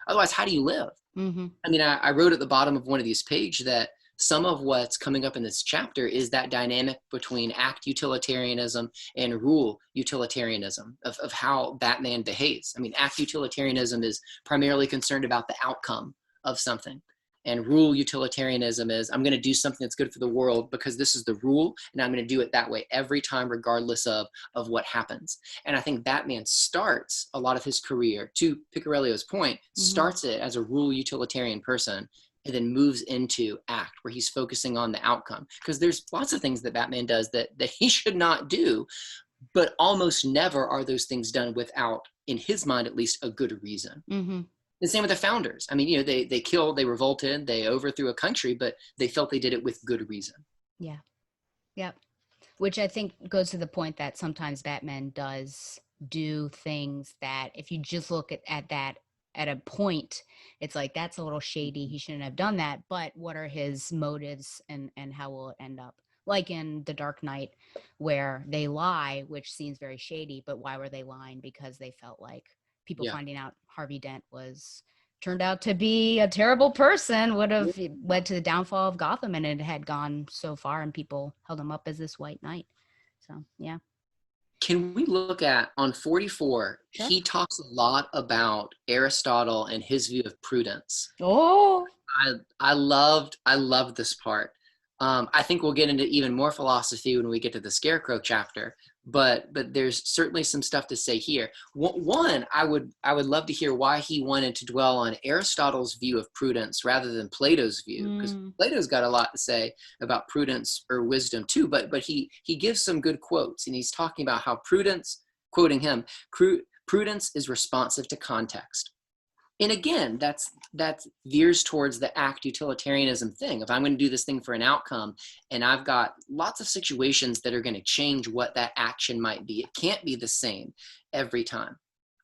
otherwise, how do you live? Mm-hmm. I mean, I wrote at the bottom of one of these pages that some of what's coming up in this chapter is that dynamic between act utilitarianism and rule utilitarianism of how Batman behaves. I mean, act utilitarianism is primarily concerned about the outcome of something. And rule utilitarianism is I'm going to do something that's good for the world because this is the rule, and I'm going to do it that way every time, regardless of what happens. And I think Batman starts a lot of his career, to Picariello's point, starts it as a rule utilitarian person and then moves into act where he's focusing on the outcome. Because there's lots of things that Batman does that he should not do, but almost never are those things done without, in his mind at least, a good reason. Mm-hmm. The same with the founders. I mean, they killed, they revolted, they overthrew a country, but they felt they did it with good reason. Yeah. Yep. Which I think goes to the point that sometimes Batman does do things that if you just look at that at a point, it's like, that's a little shady. He shouldn't have done that. But what are his motives and how will it end up? Like in The Dark Knight, where they lie, which seems very shady, but why were they lying? Because they felt like people Yeah. finding out Harvey Dent turned out to be a terrible person would have led to the downfall of Gotham, and it had gone so far and people held him up as this white knight. So yeah. Can we look at on 44? Sure. He talks a lot about Aristotle and his view of prudence. Oh, I loved this part. I think we'll get into even more philosophy when we get to the Scarecrow chapter, but there's certainly some stuff to say here. One, I would love to hear why he wanted to dwell on Aristotle's view of prudence rather than Plato's view, because Plato's got a lot to say about prudence or wisdom too. But he gives some good quotes, and he's talking about how prudence, quoting him, prudence is responsive to context. And again, that veers towards the act utilitarianism thing. If I'm going to do this thing for an outcome, and I've got lots of situations that are going to change what that action might be, it can't be the same every time.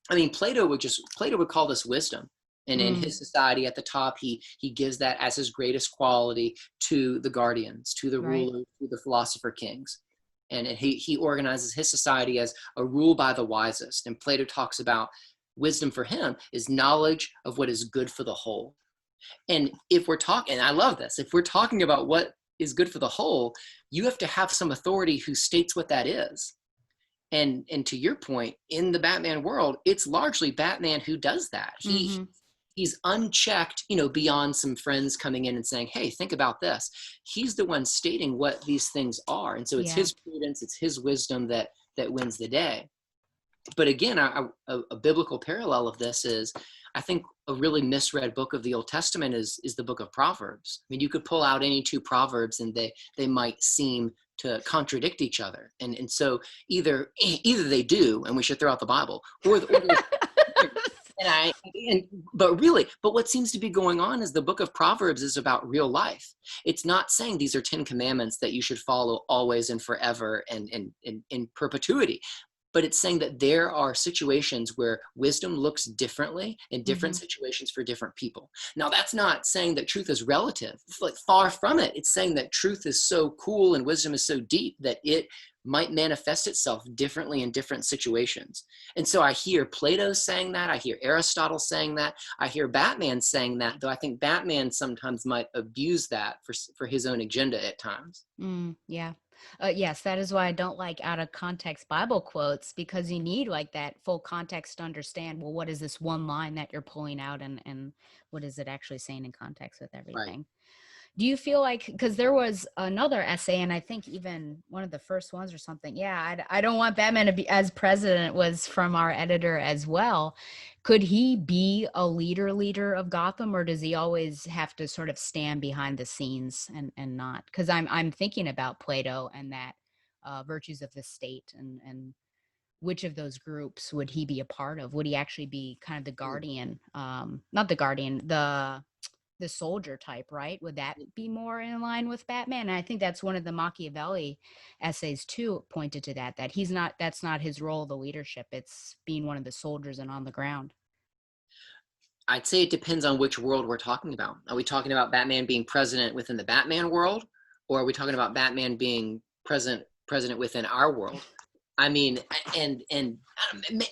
I mean, Plato would call this wisdom. And in his society at the top, he gives that as his greatest quality to the guardians, to the rulers, to the philosopher kings. And he organizes his society as a rule by the wisest. And Plato talks about wisdom for him is knowledge of what is good for the whole. And if we're talking, and I love this, if we're talking about what is good for the whole, you have to have some authority who states what that is. And to your point, in the Batman world, it's largely Batman who does that. he's unchecked, you know, beyond some friends coming in and saying, hey, think about this. He's the one stating what these things are. And so it's Yeah. his prudence, it's his wisdom that wins the day. But again, a biblical parallel of this is, I think a really misread book of the Old Testament is the book of Proverbs. I mean, you could pull out any two Proverbs and they might seem to contradict each other. And so either they do, and we should throw out the Bible, or but what seems to be going on is the book of Proverbs is about real life. It's not saying these are 10 commandments that you should follow always and forever and in perpetuity. But it's saying that there are situations where wisdom looks differently in different situations for different people. Now, that's not saying that truth is relative. It's like far from it. It's saying that truth is so cool and wisdom is so deep that it might manifest itself differently in different situations. And so I hear Plato saying that. I hear Aristotle saying that. I hear Batman saying that, though I think Batman sometimes might abuse that for his own agenda at times. Yeah. Yes, that is why I don't like out of context Bible quotes, because you need like that full context to understand, well, what is this one line that you're pulling out, and what is it actually saying in context with everything? Right. Do you feel like, because there was another essay, and I think even one of the first ones or something, I don't want Batman to be as president, was from our editor as well. Could he be a leader of Gotham, or does he always have to sort of stand behind the scenes and not? Because I'm thinking about Plato and that virtues of the state, and which of those groups would he be a part of? Would he actually be kind of the guardian, not the guardian, the soldier type, right? Would that be more in line with Batman? And I think that's one of the Machiavelli essays too, pointed to that that's not his role, the leadership. It's being one of the soldiers and on the ground. I'd say it depends on which world we're talking about. Are we talking about Batman being president within the Batman world, or are we talking about Batman being president within our world? I mean, and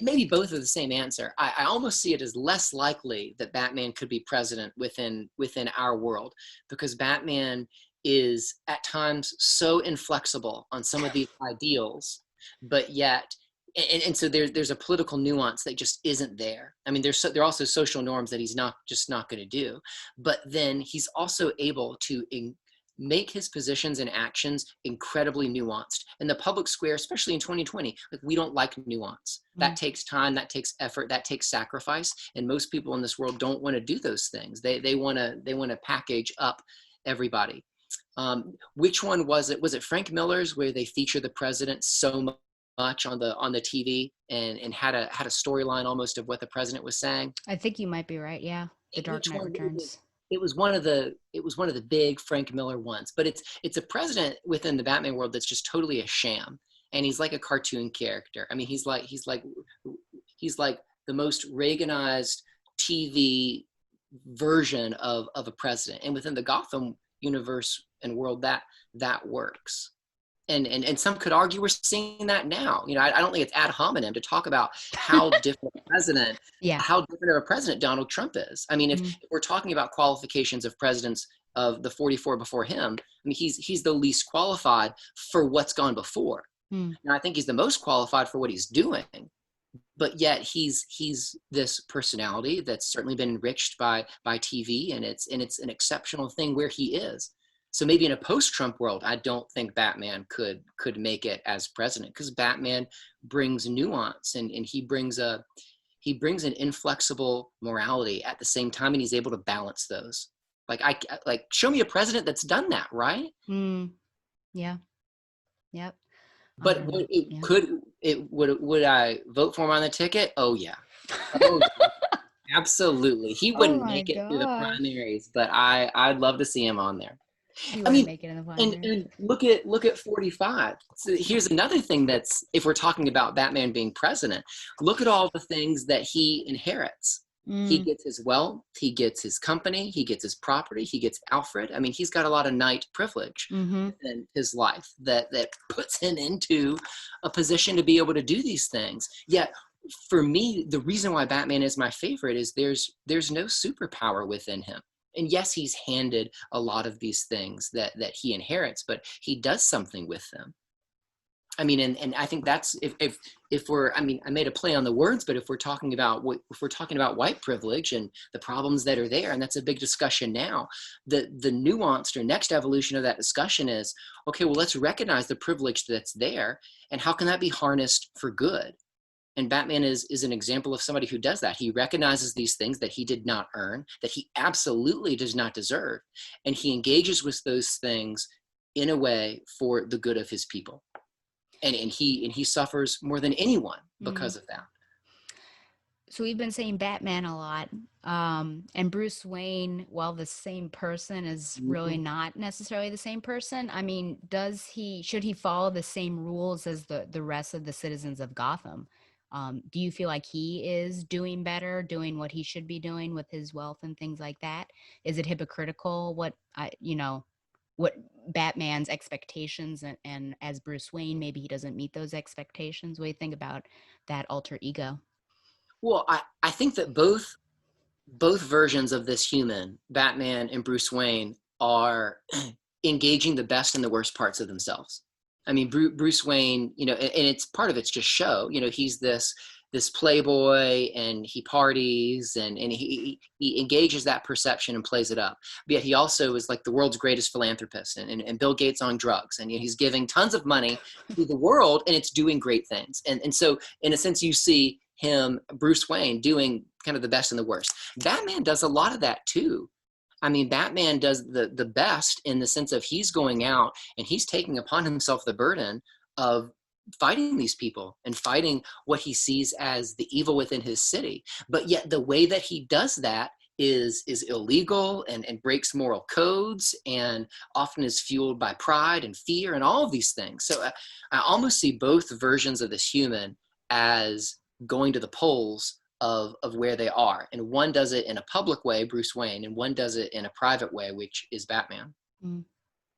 maybe both are the same answer. I almost see it as less likely that Batman could be president within our world, because Batman is at times so inflexible on some of these ideals, but yet, and so there's a political nuance that just isn't there. I mean, there are also social norms that he's not going to do, but then he's also able to make his positions and actions incredibly nuanced. In the public square, especially in 2020, like, we don't like nuance. That takes time, that takes effort, that takes sacrifice, and most people in this world don't want to do those things. They want to package up everybody. Which one was it? Was it Frank Miller's, where they feature the president so much on the TV and had a storyline almost of what the president was saying? I think you might be right. Yeah, The Dark Knight Returns. It was one of the big Frank Miller ones, but it's a president within the Batman world that's just totally a sham, and he's like a cartoon character. I mean, he's like the most Reaganized TV version of a president, and within the Gotham universe and world that works. And some could argue we're seeing that now. You know, I don't think it's ad hominem to talk about how different how different of a president Donald Trump is. I mean, if we're talking about qualifications of presidents of the 44 before him, I mean, he's the least qualified for what's gone before. Now, I think he's the most qualified for what he's doing, but yet he's this personality that's certainly been enriched by TV, and it's an exceptional thing where he is. So maybe in a post-Trump world, I don't think Batman could make it as president, because Batman brings nuance and he brings an inflexible morality at the same time, and he's able to balance those. Like show me a president that's done that, right? Yeah. Yep. But would I vote for him on the ticket? Oh yeah. Oh, yeah. Absolutely. He wouldn't make it through the primaries, but I'd love to see him on there. I mean, make it in the and look at 45. So here's another thing that's, if we're talking about Batman being president, look at all the things that he inherits. He gets his wealth, he gets his company, he gets his property, he gets Alfred. I mean, he's got a lot of knight privilege in his life that puts him into a position to be able to do these things. Yet, for me, the reason why Batman is my favorite is there's no superpower within him. And yes, he's handed a lot of these things that he inherits, but he does something with them. I mean, and I think that's if we're, I mean, I made a play on the words, but if we're talking about white privilege and the problems that are there, and that's a big discussion now, the nuanced or next evolution of that discussion is, okay, well, let's recognize the privilege that's there, and how can that be harnessed for good? And Batman is an example of somebody who does that. He recognizes these things that he did not earn, that he absolutely does not deserve, and he engages with those things in a way for the good of his people. And he suffers more than anyone because of that. So we've been saying Batman a lot, and Bruce Wayne, while the same person, is really not necessarily the same person. I mean, should he follow the same rules as the rest of the citizens of Gotham? Do you feel like he is doing better, doing what he should be doing with his wealth and things like that? Is it hypocritical what Batman's expectations, and as Bruce Wayne, maybe he doesn't meet those expectations? What do you think about that alter ego? Well, I think that both versions of this human, Batman and Bruce Wayne, are engaging the best and the worst parts of themselves. I mean, Bruce Wayne, you know, and it's part of it's just show. You know, he's this playboy, and he parties, and he engages that perception and plays it up. But yet he also is like the world's greatest philanthropist, and Bill Gates on drugs, and you know, he's giving tons of money to the world, and it's doing great things. And so in a sense, you see him, Bruce Wayne, doing kind of the best and the worst. Batman does a lot of that too. I mean, Batman does the best in the sense of he's going out and he's taking upon himself the burden of fighting these people and fighting what he sees as the evil within his city. But yet the way that he does that is illegal, and breaks moral codes, and often is fueled by pride and fear and all of these things. So I almost see both versions of this human as going to the poles of where they are. And one does it in a public way, Bruce Wayne, and one does it in a private way, which is Batman.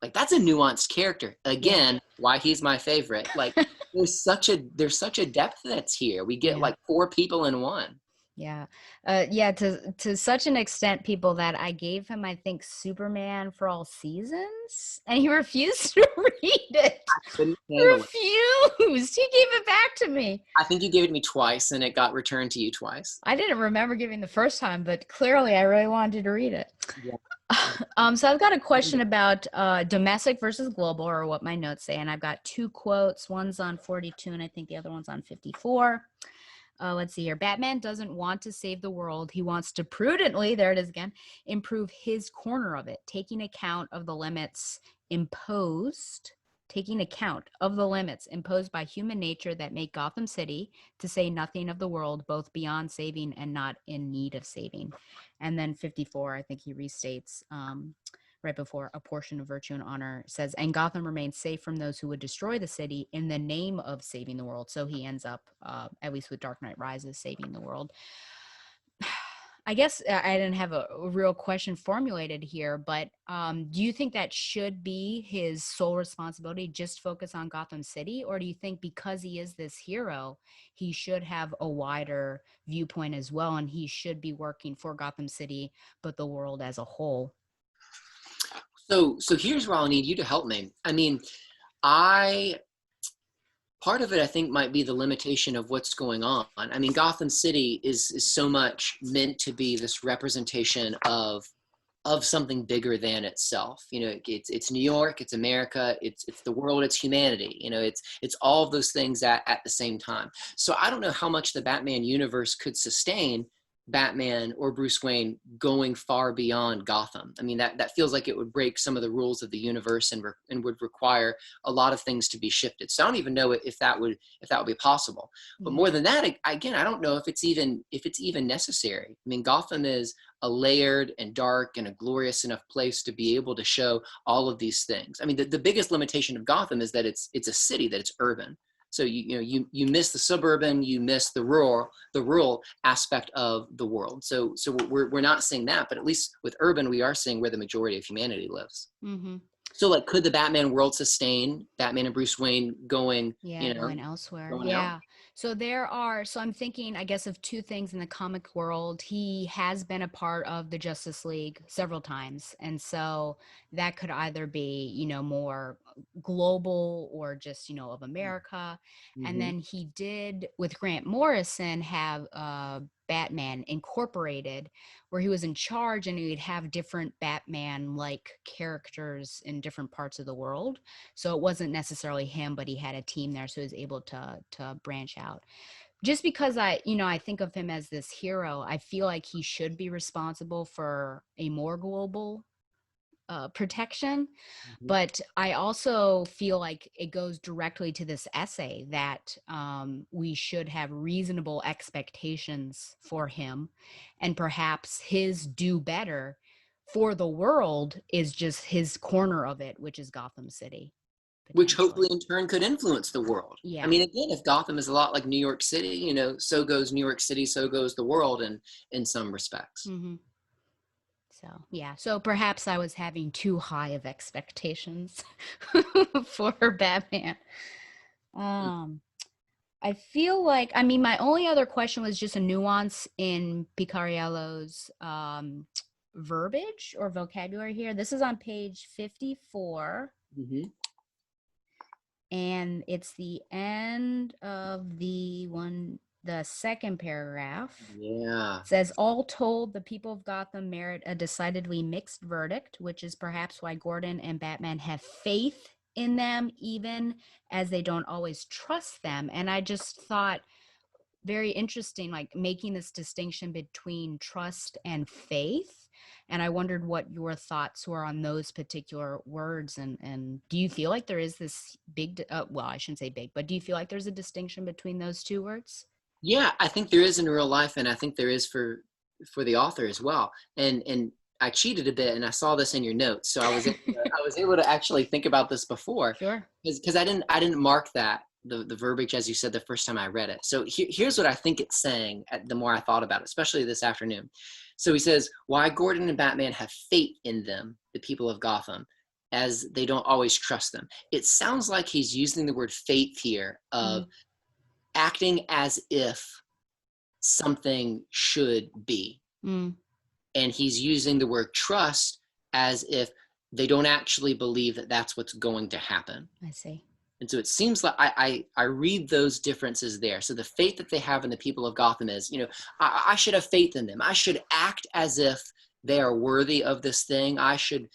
Like, that's a nuanced character. Again, why he's my favorite. Like, there's such a depth that's here. We get like 4 people in one. Yeah. To such an extent, people, that I gave him, I think, Superman for All Seasons, and he refused to read it. I couldn't handle it. Refused. He gave it back to me. I think you gave it to me twice, and it got returned to you twice. I didn't remember giving the first time, but clearly I really wanted to read it. Yeah. So I've got a question about domestic versus global, or what my notes say, and I've got 2 quotes. One's on 42, and I think the other one's on 54. Let's see here. Batman doesn't want to save the world. He wants to prudently, there it is again, improve his corner of it, taking account of the limits imposed by human nature that make Gotham City, to say nothing of the world, both beyond saving and not in need of saving. And then 54, I think he restates right before, a portion of virtue and honor, says, and Gotham remains safe from those who would destroy the city in the name of saving the world. So he ends up, at least with Dark Knight Rises, saving the world. I guess I didn't have a real question formulated here, but do you think that should be his sole responsibility, just focus on Gotham City? Or do you think because he is this hero, he should have a wider viewpoint as well, and he should be working for Gotham City, but the world as a whole? So here's where I'll need you to help me. I mean, part of it, I think, might be the limitation of what's going on. I mean, Gotham City is so much meant to be this representation of something bigger than itself. You know, it's New York, it's America, it's the world, it's humanity. You know, it's all of those things at the same time. So I don't know how much the Batman universe could sustain Batman or Bruce Wayne going far beyond Gotham. I mean, that feels like it would break some of the rules of the universe, and would require a lot of things to be shifted. So I don't even know if that would be possible. But more than that, again, I don't know if it's even necessary. I mean, Gotham is a layered and dark and a glorious enough place to be able to show all of these things. I mean, the biggest limitation of Gotham is that it's a city, that it's urban. So you miss the suburban, you miss the rural aspect of the world. So we're not seeing that, but at least with urban, we are seeing where the majority of humanity lives. Mm-hmm. So like, could the Batman world sustain Batman and Bruce Wayne going, Going elsewhere. going out? Yeah. So I'm thinking, I guess, of two things in the comic world. He has been a part of the Justice League several times. And so that could either be, more global or just, of America. And Mm-hmm. then he did, with Grant Morrison, have Batman Incorporated, where he was in charge and he'd have different Batman-like characters in different parts of the world. So it wasn't necessarily him, but he had a team there, so he was able to branch out. Just because I think of him as this hero, I feel like he should be responsible for a more global protection. Mm-hmm. But I also feel like it goes directly to this essay that we should have reasonable expectations for him, and perhaps his do better for the world is just his corner of it, which is Gotham City, Which hopefully potentially. in turn could influence the world. I Yeah. mean, again, if Gotham is a lot like New York City, so goes New York City, so goes the world in some respects. Mm-hmm. So, yeah. So perhaps I was having too high of expectations for Batman. Um, I feel like, my only other question was just a nuance in Picariello's verbiage or vocabulary here. This is on page 54, Mm-hmm. and it's the end of the second paragraph. Yeah. It says, all told, the people of Gotham merit a decidedly mixed verdict, which is perhaps why Gordon and Batman have faith in them, even as they don't always trust them. And I just thought, very interesting, like making this distinction between trust and faith. And I wondered what your thoughts were on those particular words. And do you feel like there is this big, well, I shouldn't say big, but do you feel like there's a distinction between those two words? Yeah, I think there is in real life, and I think there is for the author as well. And I cheated a bit, and I saw this in your notes, so I was able to actually think about this before, Sure. because I didn't mark that the verbiage as you said the first time I read it. So here's what I think it's saying. The more I thought about it, especially this afternoon. So he says, why Gordon and Batman have faith in them, the people of Gotham, as they don't always trust them. It sounds like he's using the word faith here of Mm, acting as if something should be. mm, And he's using the word trust as if they don't actually believe that that's what's going to happen. I see. And so it seems like I read those differences there. So the faith that they have in the people of Gotham is, I should have faith in them. I should act as if they are worthy of this thing. I should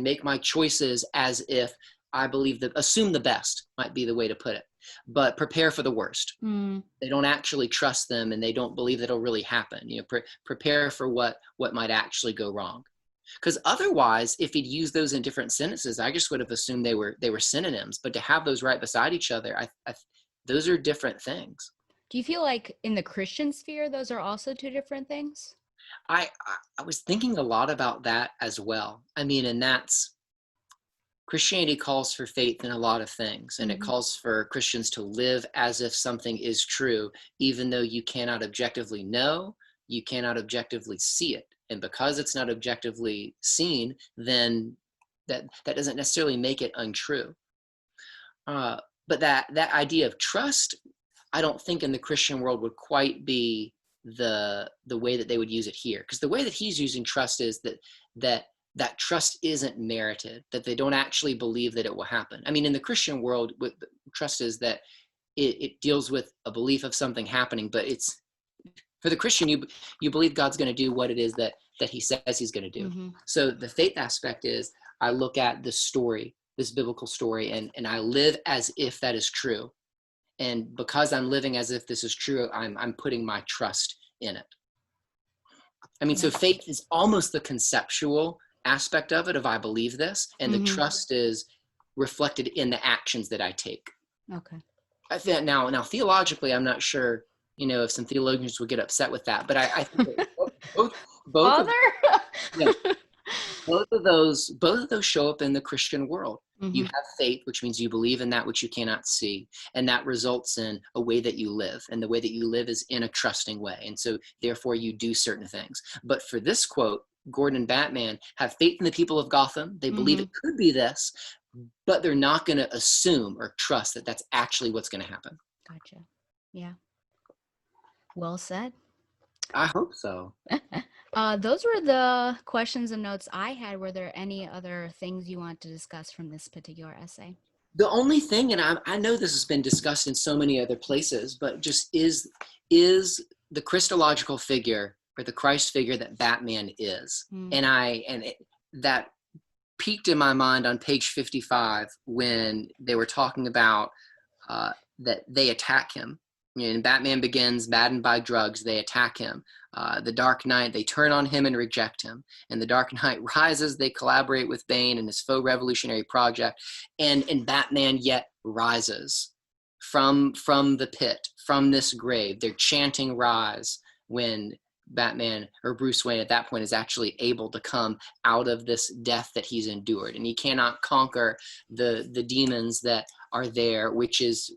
make my choices as if I believe that, assume the best might be the way to put it, but prepare for the worst. Mm, They don't actually trust them, and they don't believe that it'll really happen. Prepare for what might actually go wrong. Because otherwise, if he'd used those in different sentences, I just would have assumed they were synonyms. But to have those right beside each other, those are different things. do you feel like in the Christian sphere, those are also two different things? I was thinking a lot about that as well. I mean, and that's Christianity calls for faith in a lot of things, and it Mm-hmm. calls for Christians to live as if something is true, even though you cannot objectively know, you cannot objectively see it. And because it's not objectively seen, then that doesn't necessarily make it untrue. But that idea of trust, I don't think in the Christian world would quite be the way that they would use it here. Because the way that he's using trust is that trust isn't merited, that they don't actually believe that it will happen. I mean, in the Christian world, trust is that it deals with a belief of something happening, but it's for the Christian, you believe God's going to do what it is that he says he's going to do. Mm-hmm. So the faith aspect is I look at this story, this biblical story, and I live as if that is true. And because I'm living as if this is true, I'm putting my trust in it. I mean, Yeah. so faith is almost the conceptual aspect of it, of I believe this, and the Mm-hmm. trust is reflected in the actions that I take. Okay. I think now theologically, I'm not sure, if some theologians would get upset with that, but I think that both of Father? yeah, both of those show up in the Christian world. You Mm-hmm. have faith, which means you believe in that which you cannot see, and that results in a way that you live, and the way that you live is in a trusting way, and so therefore you do certain things. But for this quote, Gordon and Batman have faith in the people of Gotham. They believe Mm-hmm. it could be this, but they're not going to assume or trust that that's actually what's going to happen. Gotcha. Yeah. Well said. I hope so. Those were the questions and notes I had. Were there any other things you want to discuss from this particular essay? The only thing, and I know this has been discussed in so many other places, but just is the Christological figure or the Christ figure that Batman is. That peaked in my mind on page 55 when they were talking about that they attack him. And Batman Begins, maddened by drugs, they attack him. The Dark Knight, they turn on him and reject him. And the Dark Knight rises, they collaborate with Bane in his faux revolutionary project. And Batman yet rises from the pit, from this grave. They're chanting rise when Batman, or Bruce Wayne at that point, is actually able to come out of this death that he's endured. And he cannot conquer the demons that are there, which is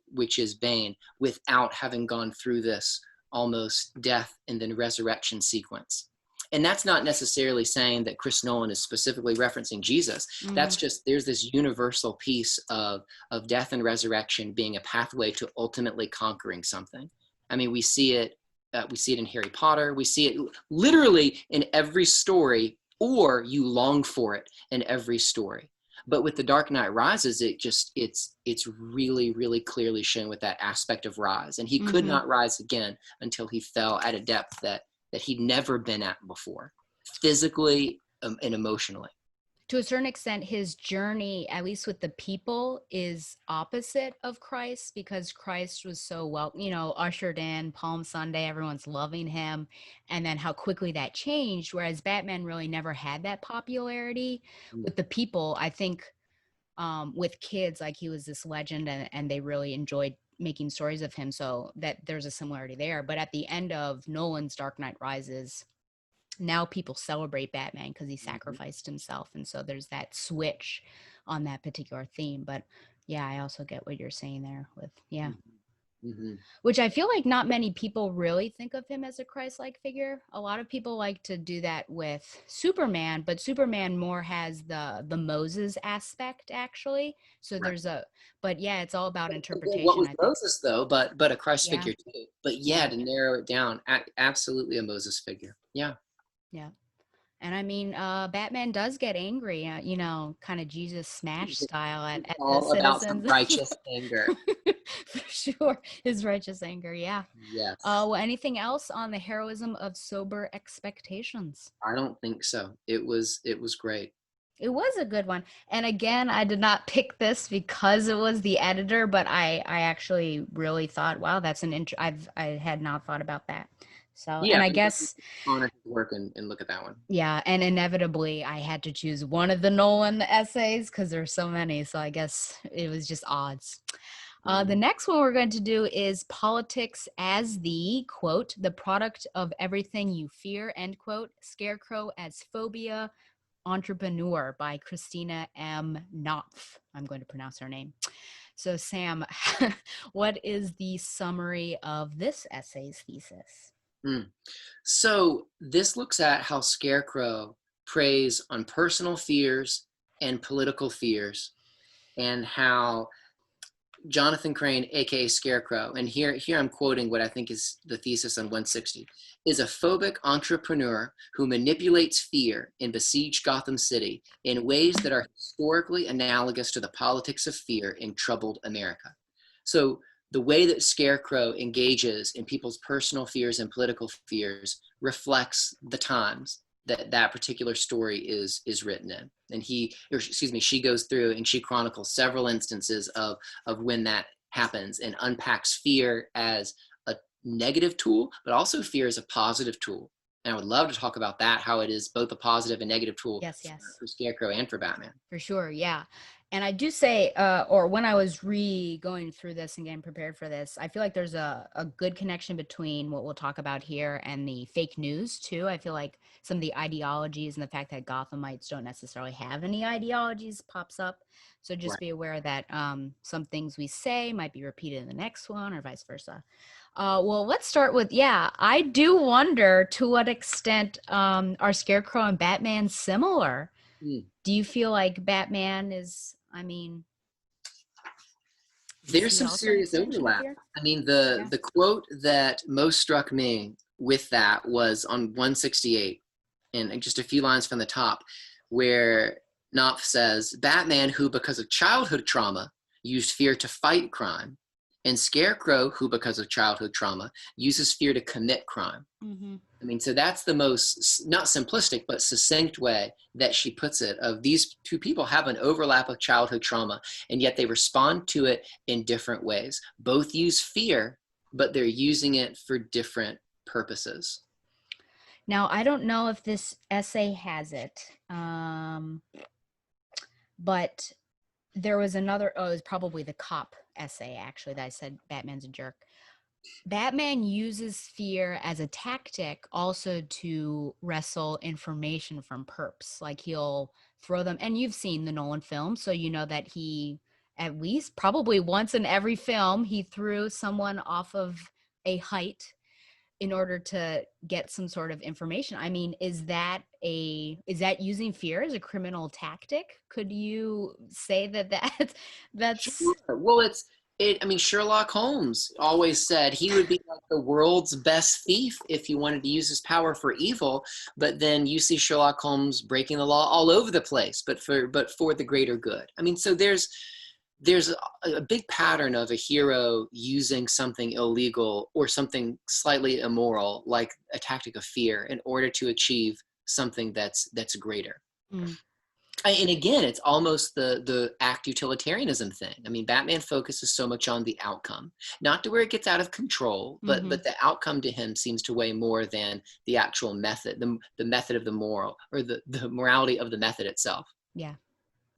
Bane, without having gone through this almost death and then resurrection sequence. And that's not necessarily saying that Chris Nolan is specifically referencing Jesus. That's just, there's this universal piece of death and resurrection being a pathway to ultimately conquering something. I mean, we see it in Harry Potter. We see it literally in every story, or you long for it in every story. But with The Dark Knight Rises, it's really, really clearly shown with that aspect of rise. And he could not rise again until he fell at a depth that he'd never been at before, physically and emotionally. To a certain extent, his journey, at least with the people, is opposite of Christ, because Christ was so well, ushered in, Palm Sunday, everyone's loving him, and then how quickly that changed, whereas Batman really never had that popularity with the people. I think with kids, like, he was this legend, and they really enjoyed making stories of him, so that there's a similarity there. But at the end of Nolan's Dark Knight Rises, now people celebrate Batman because he sacrificed himself. And so there's that switch on that particular theme. But yeah, I also get what you're saying there with, which I feel like not many people really think of him as a Christ-like figure. A lot of people like to do that with Superman, but Superman more has the Moses aspect, actually. So but yeah, it's all about interpretation. What was I think Moses, though, but a Christ figure too. But to narrow it down, absolutely a Moses figure. Yeah. Yeah. And I mean, Batman does get angry, kind of Jesus smash style at the All about some citizens. righteous anger. For sure. His righteous anger. Yeah. Yes. Well, anything else on the heroism of sober expectations? I don't think so. It was great. It was a good one. And again, I did not pick this because it was the editor, but I actually really thought, wow, that's I had not thought about that. So, and I guess honor his work and look at that one. Yeah, and inevitably I had to choose one of the Nolan essays because there's so many. So I guess it was just odds. The next one we're going to do is Politics as the, quote, the product of everything you fear, end quote, Scarecrow as Phobia, Entrepreneur by Christina M. Knopf. I'm going to pronounce her name. So Sam, what is the summary of this essay's thesis? So this looks at how Scarecrow preys on personal fears and political fears, and how Jonathan Crane, aka Scarecrow, and here I'm quoting what I think is the thesis on 160, is a phobic entrepreneur who manipulates fear in besieged Gotham City in ways that are historically analogous to the politics of fear in troubled America. So the way that Scarecrow engages in people's personal fears and political fears reflects the times that particular story is written in. And she goes through and she chronicles several instances of when that happens and unpacks fear as a negative tool, but also fear as a positive tool. And I would love to talk about that, how it is both a positive and negative tool Yes. for Scarecrow and for Batman. For sure, yeah. And I do say, or when I was going through this and getting prepared for this, I feel like there's a good connection between what we'll talk about here and the fake news too. I feel like some of the ideologies and the fact that Gothamites don't necessarily have any ideologies pops up. So just Right. be aware that some things we say might be repeated in the next one or vice versa. Well, let's start with, yeah, I do wonder to what extent are Scarecrow and Batman similar? Mm. Do you feel like Batman is, I mean, is There's he some also an serious extension of overlap. fear? I mean, Yeah. the quote that most struck me with that was on 168, and just a few lines from the top, where Knopf says, Batman, who because of childhood trauma used fear to fight crime, and Scarecrow, who because of childhood trauma uses fear to commit crime. Mm-hmm. I mean, so that's the most, not simplistic, but succinct way that she puts it of these two people have an overlap of childhood trauma, and yet they respond to it in different ways. Both use fear, but they're using it for different purposes. Now, I don't know if this essay has it, but there was another, oh, it was probably the cop essay, actually, that I said Batman's a jerk. Batman uses fear as a tactic also to wrestle information from perps. Like he'll throw them, and you've seen the Nolan film, so you know that he, at least probably once in every film, he threw someone off of a height in order to get some sort of information. I mean, is that using fear as a criminal tactic? Could you say that that's Sure. Well, I mean, Sherlock Holmes always said he would be like the world's best thief if he wanted to use his power for evil. But then you see Sherlock Holmes breaking the law all over the place, but for the greater good. I mean, so there's a big pattern of a hero using something illegal or something slightly immoral, like a tactic of fear, in order to achieve something that's greater. mm, And again, it's almost the act utilitarianism thing. I mean, Batman focuses so much on the outcome, not to where it gets out of control, but mm-hmm. the outcome to him seems to weigh more than the actual method, the method of the moral, or the morality of the method itself. Yeah.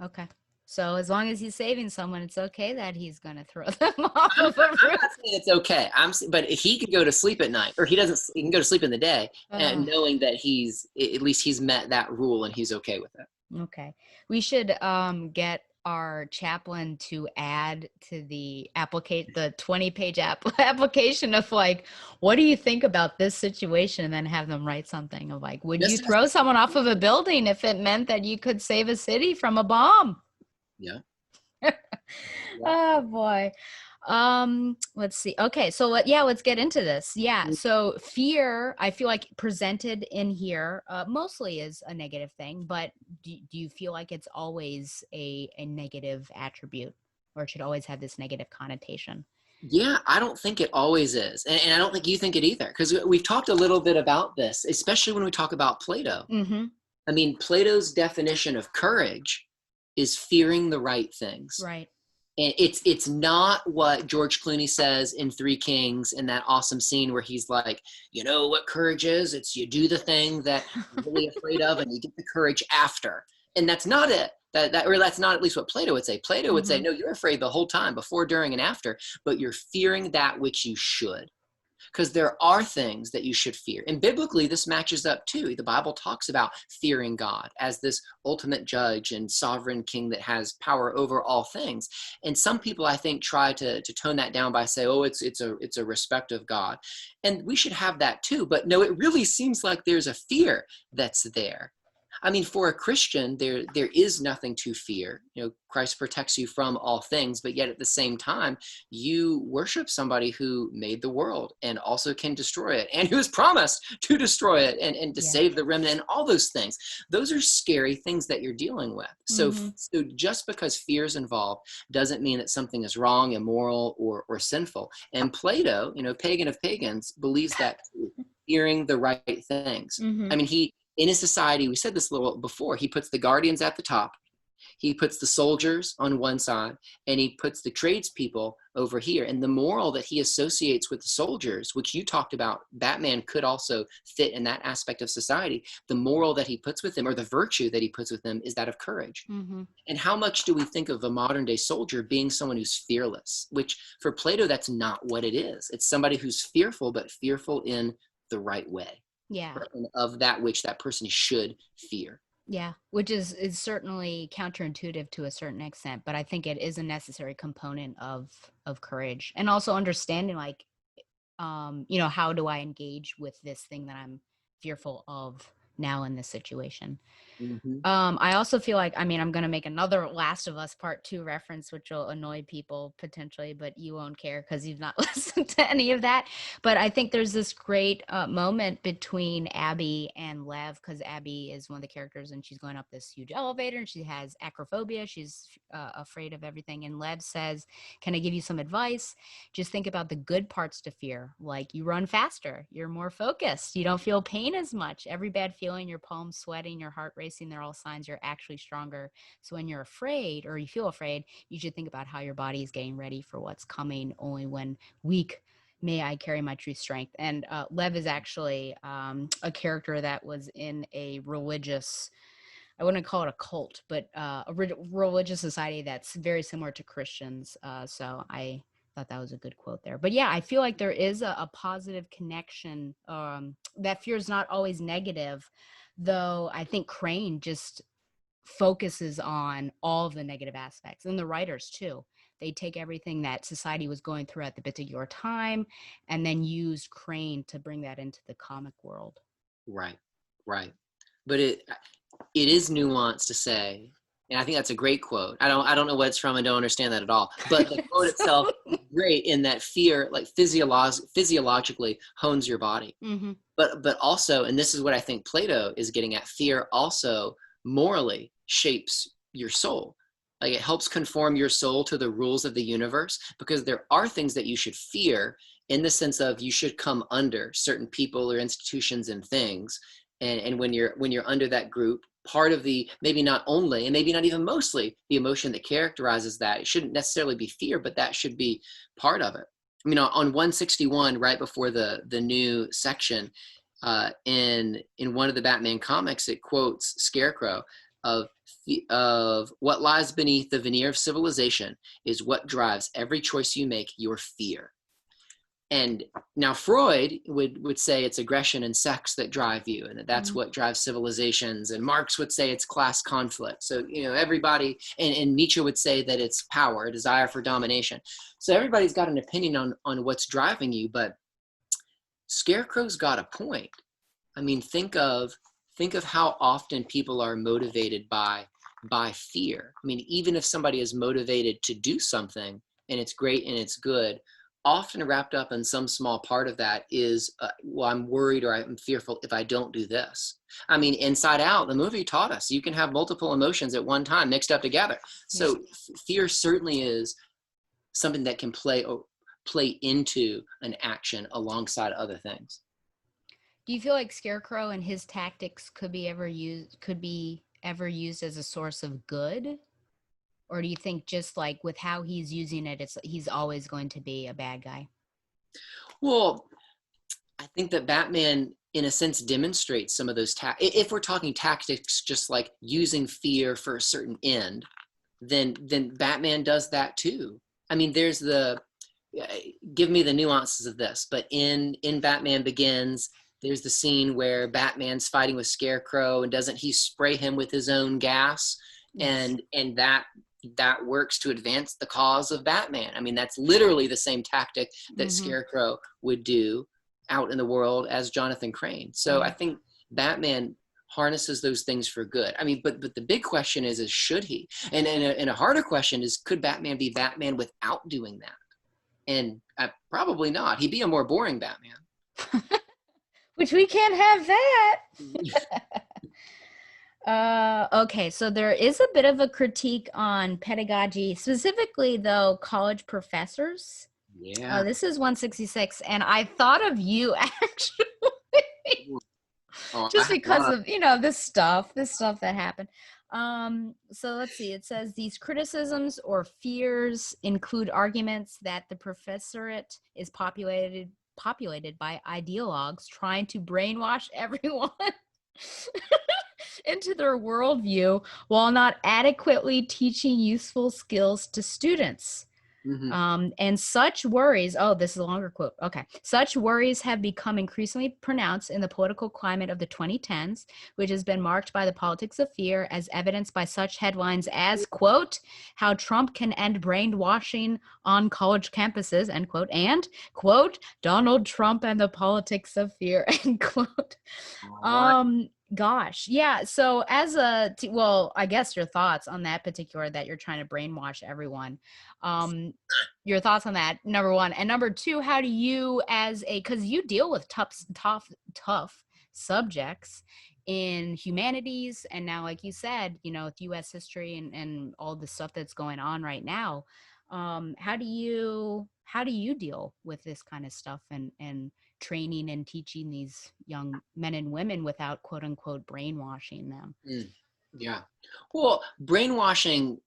Okay. So as long as he's saving someone, it's okay that he's gonna throw them off of a I'm roof. not saying it's okay. But he can go to sleep at night, or he can go to sleep in the day, and Oh, knowing that at least he's met that rule and he's okay with it. okay. We should get our chaplain to add to the 20-page application of like, what do you think about this situation? And then have them write something of like, would you Just as throw someone off of a building if it meant that you could save a city from a bomb? yeah, yeah. Oh boy. Let's see. Okay, so let's get into this. Yeah, so fear, I feel like presented in here mostly is a negative thing, but do you feel like it's always a negative attribute, or it should always have this negative connotation? Yeah, I don't think it always is. And I don't think you think it either, because we've talked a little bit about this, especially when we talk about Plato. Mm-hmm. I mean, Plato's definition of courage is fearing the right things. Right. And it's not what George Clooney says in Three Kings in that awesome scene where he's like, you know what courage is? It's you do the thing that you're really afraid of and you get the courage after. And that's not it. Or that's not at least what Plato would say. Plato would say, Mm-hmm. no, you're afraid the whole time, before, during, and after, but you're fearing that which you should. Because there are things that you should fear. And biblically, this matches up too. The Bible talks about fearing God as this ultimate judge and sovereign king that has power over all things. And some people, I think, try to tone that down by saying, oh, it's a respect of God. And we should have that too. But no, it really seems like there's a fear that's there. I mean, for a Christian, there is nothing to fear. You know, Christ protects you from all things, but yet at the same time, you worship somebody who made the world and also can destroy it, and who has promised to destroy it and to Yeah. save the remnant, and all those things. Those are scary things that you're dealing with. So, Mm-hmm. so just because fear is involved doesn't mean that something is wrong, immoral, or sinful. And Plato, you know, pagan of pagans, believes that too, fearing the right things. Mm-hmm. I mean, in his society, we said this a little before, he puts the guardians at the top. He puts the soldiers on one side and he puts the tradespeople over here. And the moral that he associates with the soldiers, which you talked about, Batman could also fit in that aspect of society. The moral that he puts with them, or the virtue that he puts with them, is that of courage. Mm-hmm. And how much do we think of a modern day soldier being someone who's fearless, which for Plato, that's not what it is. It's somebody who's fearful, but fearful in the right way. Yeah. Of that which that person should fear. Yeah, which is certainly counterintuitive to a certain extent, but I think it is a necessary component of courage, and also understanding, like, how do I engage with this thing that I'm fearful of now in this situation. Mm-hmm. I also feel like, I'm going to make another Last of Us Part 2 reference, which will annoy people potentially, but you won't care because you've not listened to any of that. But I think there's this great moment between Abby and Lev, because Abby is one of the characters and she's going up this huge elevator and she has acrophobia. She's afraid of everything. And Lev says, can I give you some advice? Just think about the good parts to fear. Like, you run faster, you're more focused, you don't feel pain as much. Every bad feeling, your palms sweating, your heart racing, they're all signs you're actually stronger. So when you're afraid or you feel afraid, you should think about how your body is getting ready for what's coming. Only when weak may I carry my true strength. And Lev is actually a character that was in a religious, I wouldn't call it a cult, but a religious society that's very similar to Christians. So I thought that was a good quote there. But yeah, I feel like there is a positive connection. That fear is not always negative, though I think Crane just focuses on all of the negative aspects, and the writers too. They take everything that society was going through at the particular time and then use Crane to bring that into the comic world. Right. But it is nuanced to say, and I think that's a great quote. I don't know what it's from. I don't understand that at all. But the quote itself is great in that fear, like physiologically hones your body. Mm-hmm. But also, and this is what I think Plato is getting at, fear also morally shapes your soul. Like, it helps conform your soul to the rules of the universe, because there are things that you should fear in the sense of you should come under certain people or institutions and things. And when you're under that group, part of the, maybe not only, and maybe not even mostly, the emotion that characterizes that, it shouldn't necessarily be fear, but that should be part of it. I mean, on 161, right before the new section, in one of the Batman comics, it quotes Scarecrow of what lies beneath the veneer of civilization is what drives every choice you make, your fear. And now Freud would say it's aggression and sex that drive you, and that's what drives civilizations. And Marx would say it's class conflict. So, everybody, and Nietzsche would say that it's power, a desire for domination. So everybody's got an opinion on what's driving you, but Scarecrow's got a point. I mean, think of how often people are motivated by fear. I mean, even if somebody is motivated to do something and it's great and it's good, often wrapped up in some small part of that is, well, I'm worried or I'm fearful if I don't do this. I mean, Inside Out, the movie taught us you can have multiple emotions at one time mixed up together. So fear certainly is something that can play into an action alongside other things. Do you feel like Scarecrow and his tactics could be ever used as a source of good? Or do you think just like with how he's using it, he's always going to be a bad guy? Well, I think that Batman, in a sense, demonstrates some of those if we're talking tactics, just like using fear for a certain end, then Batman does that too. I mean, there's give me the nuances of this, but in Batman Begins, there's the scene where Batman's fighting with Scarecrow, and doesn't he spray him with his own gas? Yes. And that works to advance the cause of Batman. I mean, that's literally the same tactic that Scarecrow would do out in the world as Jonathan Crane. So I think Batman harnesses those things for good. I mean, but the big question is should he? And a harder question is, could Batman be Batman without doing that? And probably not. He'd be a more boring Batman. Which we can't have that. Okay, so there is a bit of a critique on pedagogy, specifically, though, college professors. Yeah. This is 166, and I thought of you, actually, just because of, this stuff that happened. So let's see. It says these criticisms or fears include arguments that the professorate is populated by ideologues trying to brainwash everyone into their worldview while not adequately teaching useful skills to students. Mm-hmm. And such worries, oh, this is a longer quote. Okay. Such worries have become increasingly pronounced in the political climate of the 2010s, which has been marked by the politics of fear, as evidenced by such headlines as, quote, how Trump can end brainwashing on college campuses, end quote, and, quote, Donald Trump and the politics of fear, end quote. Gosh, yeah. So well, I guess your thoughts on that particular, that you're trying to brainwash everyone. Your thoughts on that, number one. And number two, how do you, because you deal with tough subjects in humanities, and now, like you said, with U.S. history and all the stuff that's going on right now. How do you deal with this kind of stuff and training and teaching these young men and women without, quote unquote, brainwashing them? Yeah. Well, brainwashing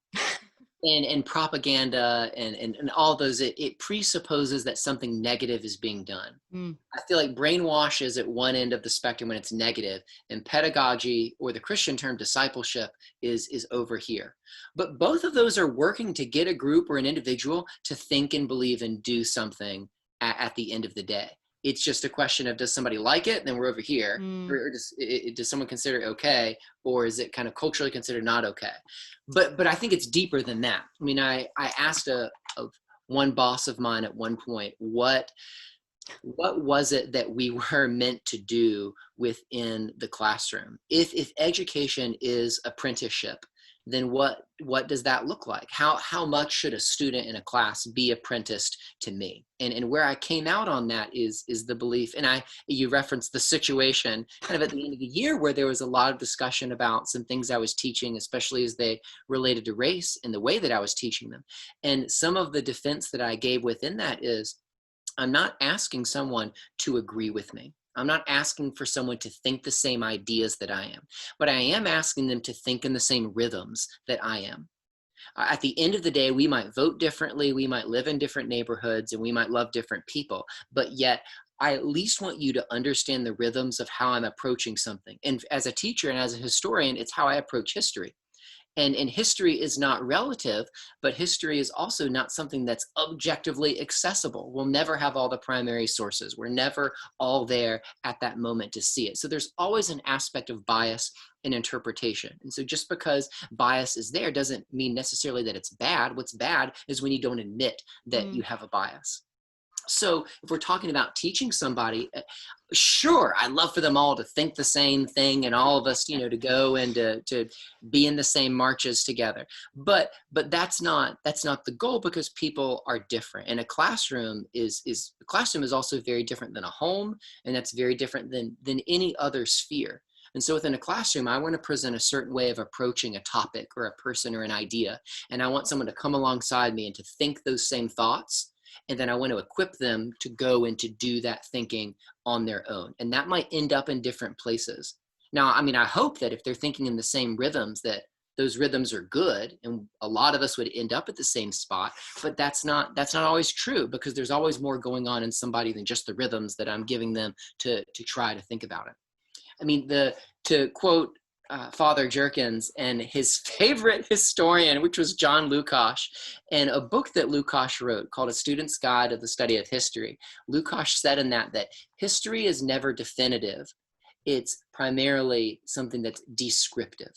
and propaganda and all those, it presupposes that something negative is being done. I feel like brainwash is at one end of the spectrum when it's negative, and pedagogy, or the Christian term discipleship, is over here. But both of those are working to get a group or an individual to think and believe and do something at the end of the day. It's just a question of, does somebody like it? Then we're over here. Or does someone consider it okay? Or is it kind of culturally considered not okay? But I think it's deeper than that. I mean, I asked one boss of mine at one point, what was it that we were meant to do within the classroom? If education is apprenticeship, then what does that look like? How much should a student in a class be apprenticed to me? And where I came out on that is the belief, and you referenced the situation kind of at the end of the year where there was a lot of discussion about some things I was teaching, especially as they related to race and the way that I was teaching them. And some of the defense that I gave within that is, I'm not asking someone to agree with me. I'm not asking for someone to think the same ideas that I am, but I am asking them to think in the same rhythms that I am. At the end of the day, we might vote differently, we might live in different neighborhoods, and we might love different people, but yet I at least want you to understand the rhythms of how I'm approaching something. And as a teacher and as a historian, it's how I approach history. And history is not relative, but history is also not something that's objectively accessible. We'll never have all the primary sources. We're never all there at that moment to see it. So there's always an aspect of bias in interpretation. And so just because bias is there doesn't mean necessarily that it's bad. What's bad is when you don't admit that you have a bias. So if we're talking about teaching somebody, sure, I'd love for them all to think the same thing and all of us, to go and to be in the same marches together. But that's not the goal, because people are different. And a classroom is also very different than a home, and that's very different than any other sphere. And so within a classroom, I want to present a certain way of approaching a topic or a person or an idea. And I want someone to come alongside me and to think those same thoughts. And then I want to equip them to go and to do that thinking on their own. And that might end up in different places. Now, I mean, I hope that if they're thinking in the same rhythms, that those rhythms are good, and a lot of us would end up at the same spot, but that's not always true, because there's always more going on in somebody than just the rhythms that I'm giving them to try to think about it. I mean, to quote Father Jerkins and his favorite historian, which was John Lukács, and a book that Lukács wrote called A Student's Guide to the Study of History. Lukács said in that history is never definitive. It's primarily something that's descriptive.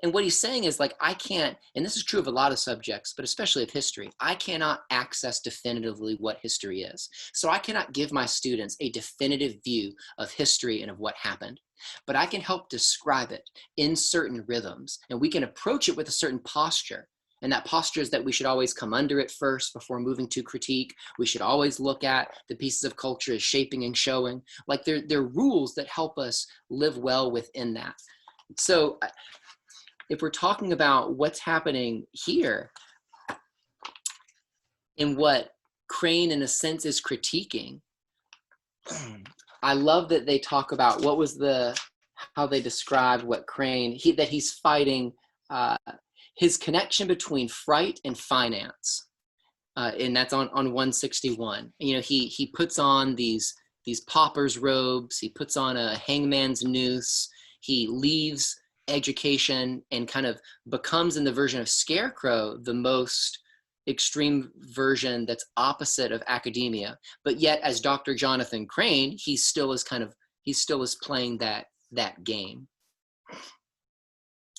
And what he's saying is, like, I can't, and this is true of a lot of subjects, but especially of history, I cannot access definitively what history is. So I cannot give my students a definitive view of history and of what happened. But I can help describe it in certain rhythms, and we can approach it with a certain posture. And that posture is that we should always come under it first before moving to critique. We should always look at the pieces of culture as shaping and showing. Like, they're rules that help us live well within that. So if we're talking about what's happening here, and what Crane in a sense is critiquing, I love that they talk about what was the how they described what Crane, that he's fighting his connection between fright and finance. And that's on 161. You know, he puts on these pauper's robes, he puts on a hangman's noose, he leaves education and kind of becomes, in the version of Scarecrow, the most extreme version that's opposite of academia. But yet, as Dr. Jonathan Crane, he still is playing that game.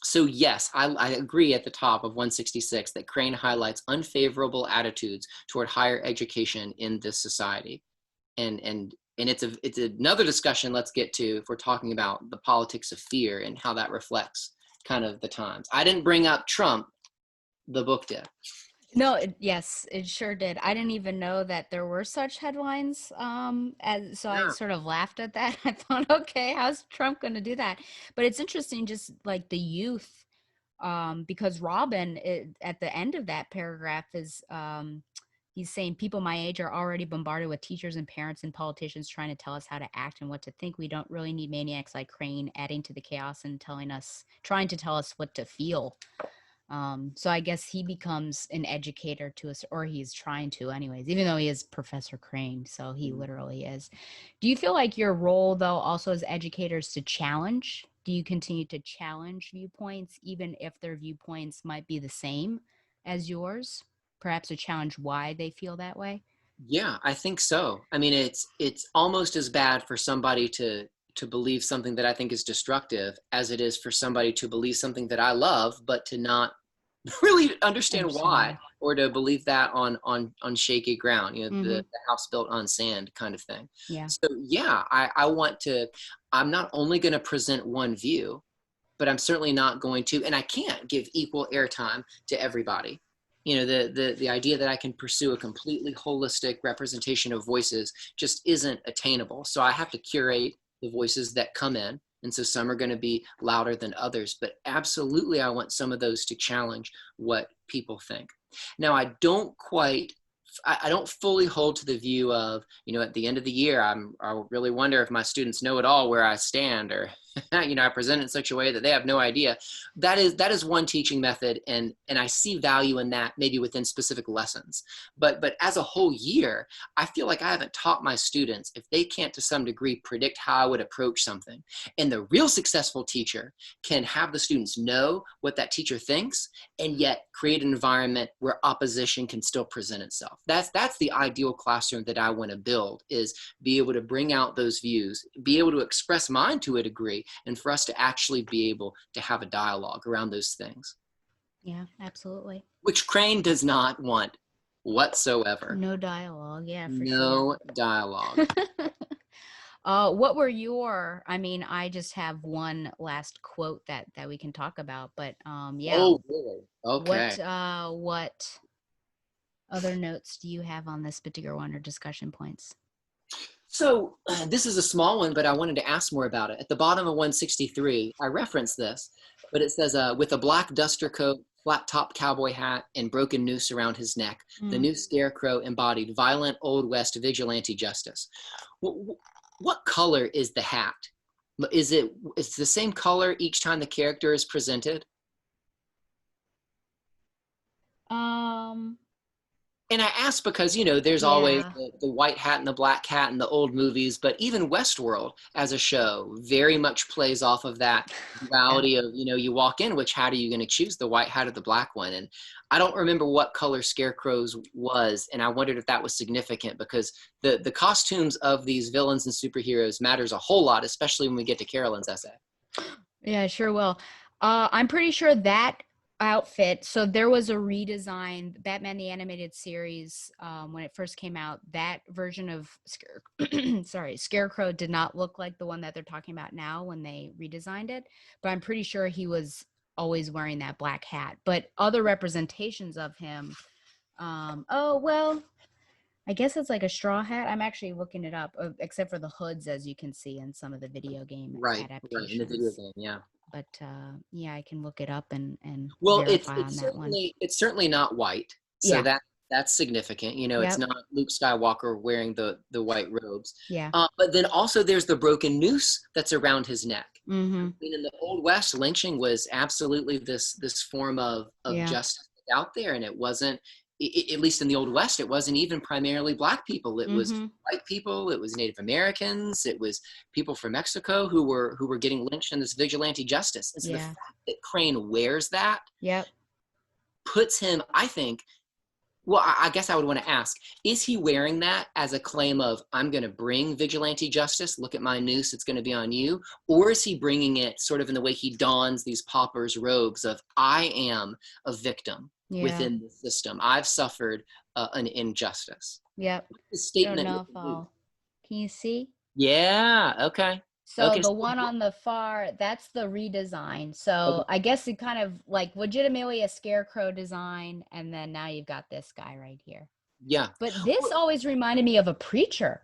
So yes, I agree at the top of 166 that Crane highlights unfavorable attitudes toward higher education in this society. And it's another discussion let's get to if we're talking about the politics of fear and how that reflects kind of the times. I didn't bring up Trump, the book did. No, yes, it sure did. I didn't even know that there were such headlines. So I Yeah. sort of laughed at that. I thought, okay, how's Trump going to do that? But it's interesting, just like the youth, because Robin, at the end of that paragraph, is he's saying people my age are already bombarded with teachers and parents and politicians trying to tell us how to act and what to think. We don't really need maniacs like Crane adding to the chaos and trying to tell us what to feel. So I guess he becomes an educator to us, or he's trying to anyways, even though he is Professor Crane. So he literally is. Do you feel like your role, though, also as educators to challenge? Do you continue to challenge viewpoints, even if their viewpoints might be the same as yours? Perhaps to challenge why they feel that way? Yeah, I think so. I mean, it's almost as bad for somebody to believe something that I think is destructive as it is for somebody to believe something that I love, but to not really understand why, or to believe that on shaky ground, you know, the house built on sand kind of thing. Yeah. So yeah, I'm not only going to present one view, but I'm certainly not going to, and I can't give equal airtime to everybody. You know, the idea that I can pursue a completely holistic representation of voices just isn't attainable. So I have to curate the voices that come in. And so some are going to be louder than others, but absolutely I want some of those to challenge what people think. Now, I don't fully hold to the view of, you know, at the end of the year, I really wonder if my students know at all where I stand, or, you know, I present it in such a way that they have no idea. That is one teaching method, and I see value in that maybe within specific lessons. But as a whole year, I feel like I haven't taught my students, if they can't to some degree predict how I would approach something. And the real successful teacher can have the students know what that teacher thinks, and yet create an environment where opposition can still present itself. That's the ideal classroom that I want to build, is be able to bring out those views, be able to express mine to a degree, and for us to actually be able to have a dialogue around those things. Yeah, absolutely. Which Crane does not want whatsoever. No dialogue. Yeah, for No sure. dialogue. What were I just have one last quote that we can talk about, but yeah. Oh, really? Okay. What other notes do you have on this particular one, or discussion points? So this is a small one, but I wanted to ask more about it. At the bottom of 163, I referenced this, but it says, with a black duster coat, flat top cowboy hat, and broken noose around his neck, the new Scarecrow embodied violent Old West vigilante justice. What color is the hat? Is it the same color each time the character is presented? And I ask because, you know, there's always the white hat and the black hat in the old movies, but even Westworld as a show very much plays off of that duality of, you know, you walk in, which hat are you going to choose, the white hat or the black one? And I don't remember what color Scarecrow's was, and I wondered if that was significant, because the costumes of these villains and superheroes matters a whole lot, especially when we get to Carolyn's essay. Yeah, sure will. I'm pretty sure that outfit, so there was a redesign, Batman the Animated Series, when it first came out, that version of Scarecrow did not look like the one that they're talking about now when they redesigned it, but I'm pretty sure he was always wearing that black hat. But other representations of him, I guess it's like a straw hat. I'm actually looking it up, except for the hoods, as you can see in some of the video game adaptations. Right, in the video game, yeah. But yeah, I can look it up and well, verify on that one. It's certainly not white, so that's significant. You know, it's not Luke Skywalker wearing the white robes. Yeah. But then also there's the broken noose that's around his neck. Mm-hmm. I mean, in the Old West, lynching was absolutely this form of Yeah. justice out there, and it wasn't, at least in the Old West, it wasn't even primarily Black people. It was Mm-hmm. white people, it was Native Americans, it was people from Mexico who were getting lynched in this vigilante justice. And so the Yeah. fact that Crane wears that Yep. puts him, I think, well, I guess I would want to ask, is he wearing that as a claim of, I'm going to bring vigilante justice, look at my noose, it's going to be on you? Or is he bringing it sort of in the way he dons these pauper's robes of, I am a victim Yeah. within the system. I've suffered an injustice. Yep. The I don't statement. know if I'll. Can you see? Yeah, okay. So Okay. the one on the far, that's the redesign. Okay. So I guess it kind of like legitimately a scarecrow design, and then now you've got this guy right here. Yeah. But this Well, always reminded me of a preacher,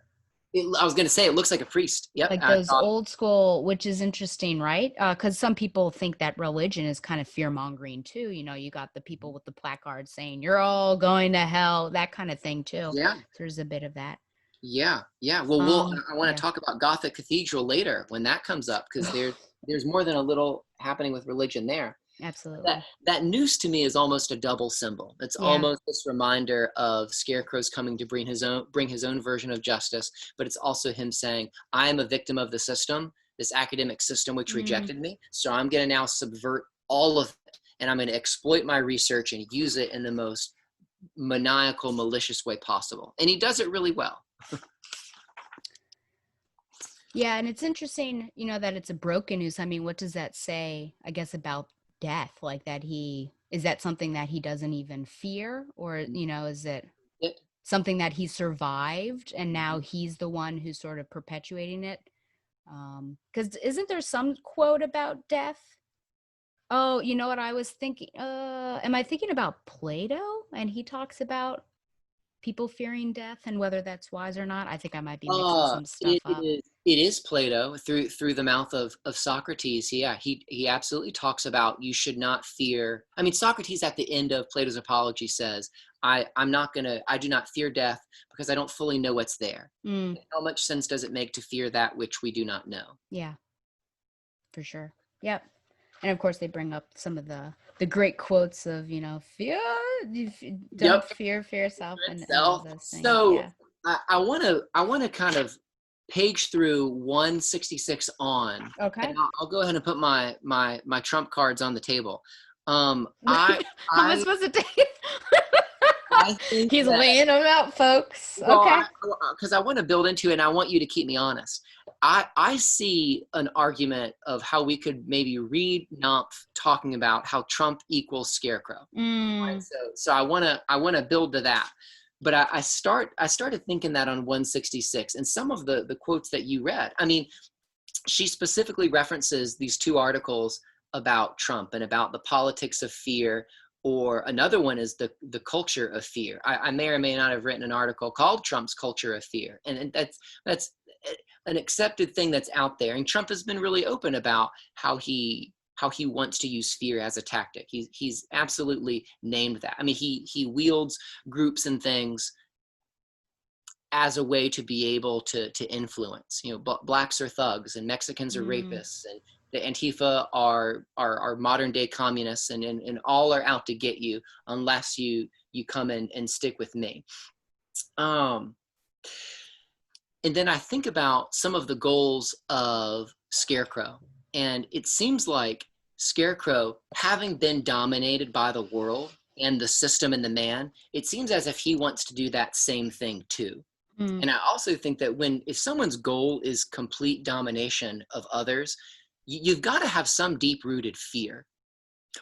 I was going to say, it looks like a priest. Yep. like I those thought, old school, which is interesting, right? Because some people think that religion is kind of fear mongering too. You know, you got the people with the placards saying you're all going to hell, that kind of thing too. yeah. So there's a bit of that. Yeah, yeah. Well, I want to Yeah, talk about Gothic Cathedral later when that comes up, because there's more than a little happening with religion there. That absolutely. that noose to me is almost a double symbol. It's Yeah. almost this reminder of Scarecrow's coming to bring his own version of justice, but it's also him saying, I am a victim of the system, this academic system which Mm. rejected me. So I'm going to now subvert all of it, and I'm going to exploit my research and use it in the most maniacal, malicious way possible. And he does it really well. Yeah, and it's interesting, you know, that it's a broken noose. I mean, what does that say, I guess, about death? Like that is that something that he doesn't even fear? Or, you know, is it It, something that he survived and now he's the one who's sort of perpetuating it? Because isn't there some quote about death? Oh, you know what I was thinking? Am I thinking about Plato? And he talks about people fearing death and whether that's wise or not. I think I might be mixing some stuff up. it is Plato through the mouth of Socrates. Yeah, he absolutely talks about you should not fear. I mean, Socrates at the end of Plato's Apology says, I do not fear death because I don't fully know what's there. Mm, How much sense does it make to fear that which we do not know? yeah, for sure. Yep. And of course, they bring up some of the great quotes of, you know, fear, don't Yep. fear, fear yourself, and all So, those things. so Yeah. I want to kind of page through 166 on, and Okay. I'll go ahead and put my trump cards on the table. How am I I supposed to take it? I think He's that, laying them out, folks. well, Okay. because I want to build into it, and I want you to keep me honest. I see an argument of how we could maybe read Knopf talking about how Trump equals Scarecrow. Right? Mm, So I wanna build to that. But I started thinking that on 166, and some of the quotes that you read. I mean, she specifically references these two articles about Trump and about the politics of fear, or another one is the culture of fear. I may or may not have written an article called Trump's Culture of Fear, and that's an accepted thing that's out there. And Trump has been really open about how he wants to use fear as a tactic. He's absolutely named that. I mean, he wields groups and things as a way to be able to influence. You know, blacks are thugs and Mexicans are mm, rapists, and the Antifa are modern day communists, and all are out to get you unless you come in and stick with me. Um, and then I think about some of the goals of Scarecrow, and it seems like Scarecrow, having been dominated by the world and the system and the man, it seems as if he wants to do that same thing too. mm, And I also think that if someone's goal is complete domination of others, you've got to have some deep rooted fear,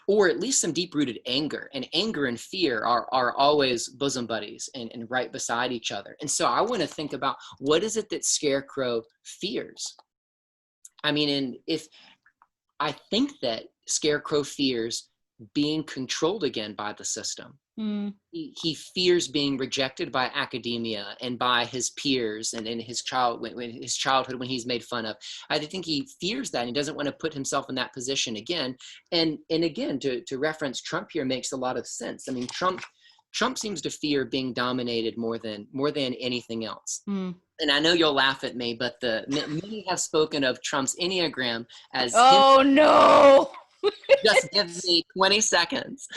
or at least some deep rooted anger. And anger and fear are always bosom buddies and right beside each other. And so I want to think about, what is it that Scarecrow fears? I mean, and if I think that Scarecrow fears being controlled again by the system. mm. He fears being rejected by academia and by his peers, and in his childhood when he's made fun of. I think he fears that, and he doesn't want to put himself in that position again. And again, to reference Trump here makes a lot of sense. I mean, Trump seems to fear being dominated more than anything else. Mm. And I know you'll laugh at me, but many have spoken of Trump's Enneagram as him. Oh no! Just give me 20 seconds.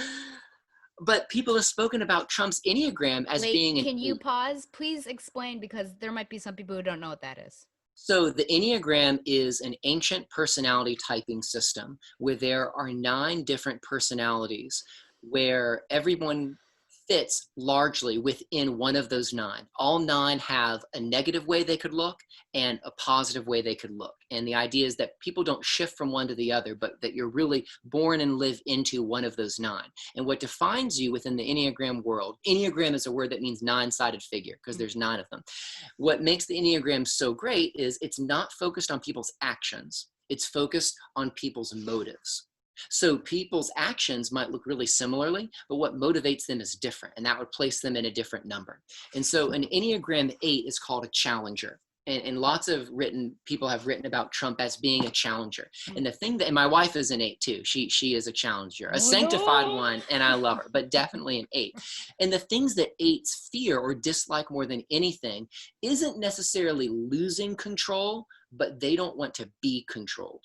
But people have spoken about Trump's Enneagram as Wait, being an can you 8. pause? Please explain, because there might be some people who don't know what that is. So the Enneagram is an ancient personality typing system where there are 9 different personalities where everyone fits largely within one of those 9. All 9 have a negative way they could look and a positive way they could look. And the idea is that people don't shift from one to the other, but that you're really born and live into one of those 9. And what defines you within the Enneagram world, Enneagram is a word that means 9-sided figure because there's 9 of them. What makes the Enneagram so great is it's not focused on people's actions. It's focused on people's motives. So people's actions might look really similarly, but what motivates them is different, and that would place them in a different number. And so an Enneagram 8 is called a challenger. And lots of people have written about Trump as being a challenger. And the thing that, and my wife is an 8 too. She is a challenger, a sanctified one, and I love her, but definitely an 8. And the things that 8s fear or dislike more than anything isn't necessarily losing control, but they don't want to be controlled.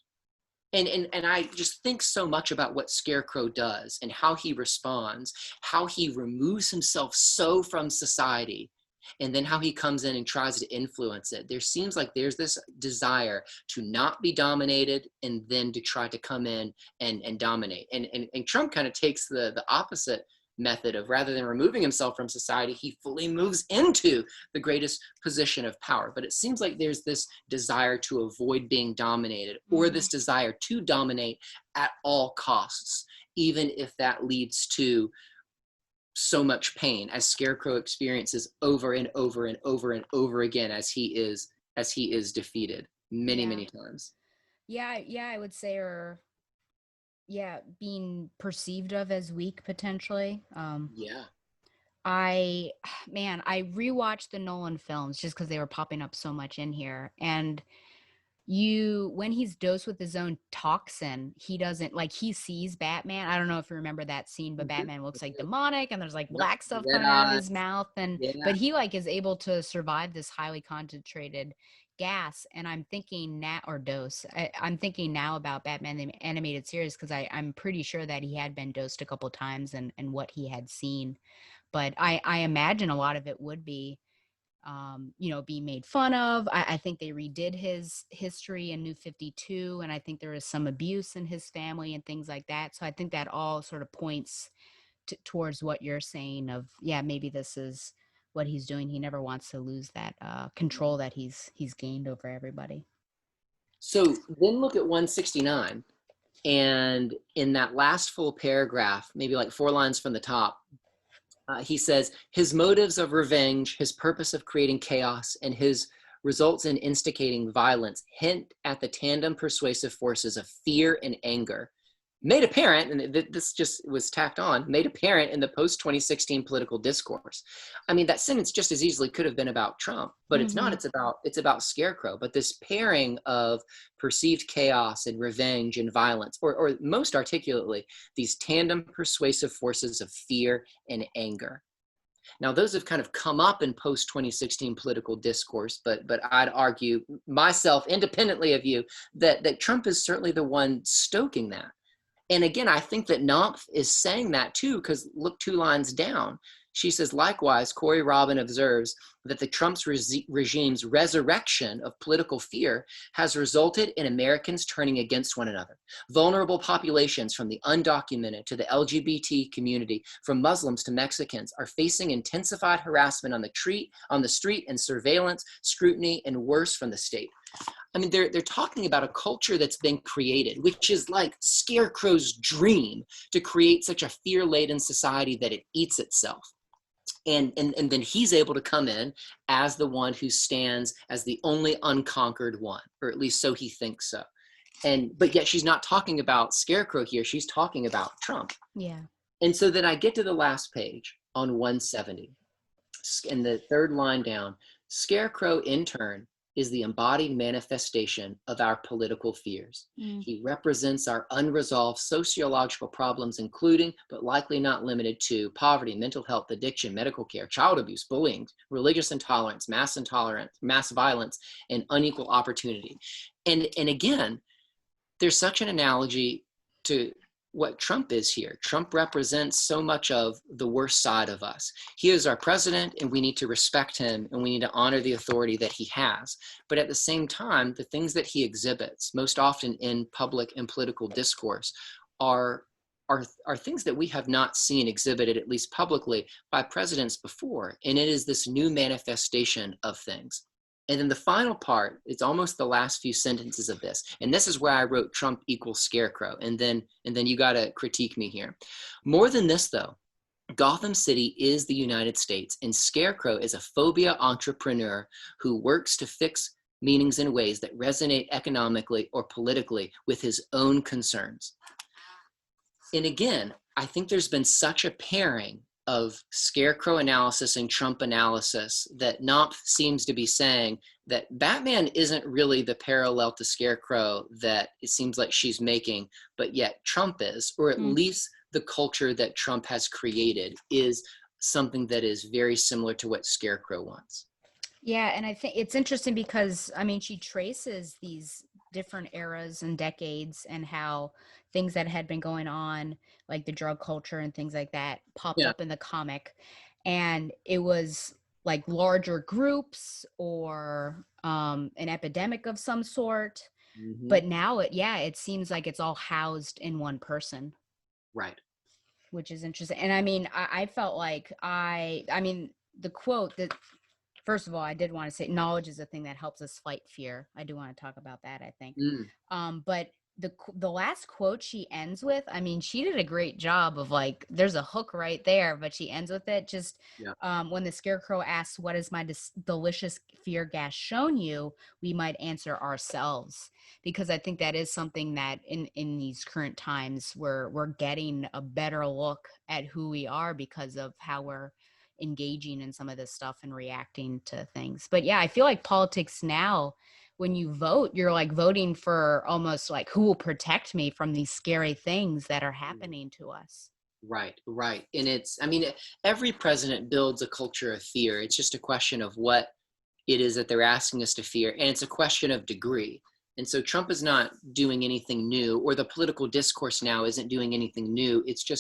And I just think so much about what Scarecrow does and how he responds, how he removes himself so from society, and then how he comes in and tries to influence it. There seems like there's this desire to not be dominated and then to try to come in and dominate. And Trump kind of takes the opposite method of, rather than removing himself from society, he fully moves into the greatest position of power. But it seems like there's this desire to avoid being dominated, or this desire to dominate at all costs, even if that leads to so much pain, as Scarecrow experiences over and over and over and over again as he is defeated many times. Yeah, I would say, or being perceived of as weak potentially. Yeah. I I rewatched the Nolan films just because they were popping up so much in here. And when he's dosed with his own toxin, he doesn't, like, he sees Batman. I don't know if you remember that scene, but Batman looks like demonic and there's like Yep. black stuff Red coming out of eyes. his mouth. Yeah. But he like is able to survive this highly concentrated gas. And I'm thinking now, or dose, I'm thinking now about Batman the animated series, because I'm pretty sure that he had been dosed a couple times and what he had seen. But I imagine a lot of it would be, being made fun of. I think they redid his history in New 52, and I think there is some abuse in his family and things like that. So I think that all sort of points towards what you're saying of, maybe this is what he's doing. He never wants to lose that control that he's gained over everybody. So then look at 169. And in that last full paragraph, maybe like 4 lines from the top, he says, his motives of revenge, his purpose of creating chaos, and his results in instigating violence hint at the tandem persuasive forces of fear and anger, made apparent, and this just was tacked on, made apparent in the post-2016 political discourse. I mean, that sentence just as easily could have been about Trump, but it's not. It's about Scarecrow. But this pairing of perceived chaos and revenge and violence, or most articulately, these tandem persuasive forces of fear and anger. Now, those have kind of come up in post-2016 political discourse, but I'd argue myself, independently of you, that Trump is certainly the one stoking that. And again, I think that Knopf is saying that too, because look 2 lines down. She says, likewise, Corey Robin observes that the Trump's regime's resurrection of political fear has resulted in Americans turning against one another. Vulnerable populations, from the undocumented to the LGBT community, from Muslims to Mexicans, are facing intensified harassment on the street and surveillance, scrutiny, and worse from the state. I mean, they're talking about a culture that's been created, which is like Scarecrow's dream, to create such a fear-laden society that it eats itself. And then he's able to come in as the one who stands as the only unconquered one, or at least so he thinks so. But yet she's not talking about Scarecrow here. She's talking about Trump. Yeah. And so then I get to the last page on 170. In the 3rd line down, Scarecrow, in turn, is the embodied manifestation of our political fears. Mm. He represents our unresolved sociological problems, including, but likely not limited to, poverty, mental health, addiction, medical care, child abuse, bullying, religious intolerance, mass violence, and unequal opportunity. And again, there's such an analogy to what Trump is here. Trump represents so much of the worst side of us. He is our president, and we need to respect him, and we need to honor the authority that he has. But at the same time, the things that he exhibits, most often in public and political discourse, are things that we have not seen exhibited, at least publicly, by presidents before. And it is this new manifestation of things. And then the final part, it's almost the last few sentences of this. And this is where I wrote Trump equals scarecrow. And then you got to critique me here. More than this, though, Gotham City is the United States, and Scarecrow is a phobia entrepreneur who works to fix meanings in ways that resonate economically or politically with his own concerns. And again, I think there's been such a pairing of Scarecrow analysis and Trump analysis that Knopf seems to be saying that Batman isn't really the parallel to Scarecrow that it seems like she's making, but yet Trump is, or at least the culture that Trump has created is something that is very similar to what Scarecrow wants. Yeah, and I think it's interesting because, I mean, she traces these different eras and decades and how things that had been going on, like the drug culture and things like that, popped up in the comic. And it was like larger groups or an epidemic of some sort. Mm-hmm. But now it seems like it's all housed in one person. Right. Which is interesting. And I mean, I felt like I mean, the quote that, first of all, I did want to say knowledge is a thing that helps us fight fear. I do want to talk about that, I think. But the last quote she ends with, I mean, she did a great job of like, there's a hook right there, but she ends with it just when the Scarecrow asks, what has my delicious fear gas shown you? We might answer ourselves, because I think that is something that in these current times we're getting a better look at who we are because of how we're engaging in some of this stuff and reacting to things. But yeah, I feel like politics now, when you vote, you're like voting for almost like who will protect me from these scary things that are happening to us. Right. And it's, I mean, every president builds a culture of fear. It's just a question of what it is that they're asking us to fear. And it's a question of degree. And so Trump is not doing anything new, or the political discourse now isn't doing anything new. It's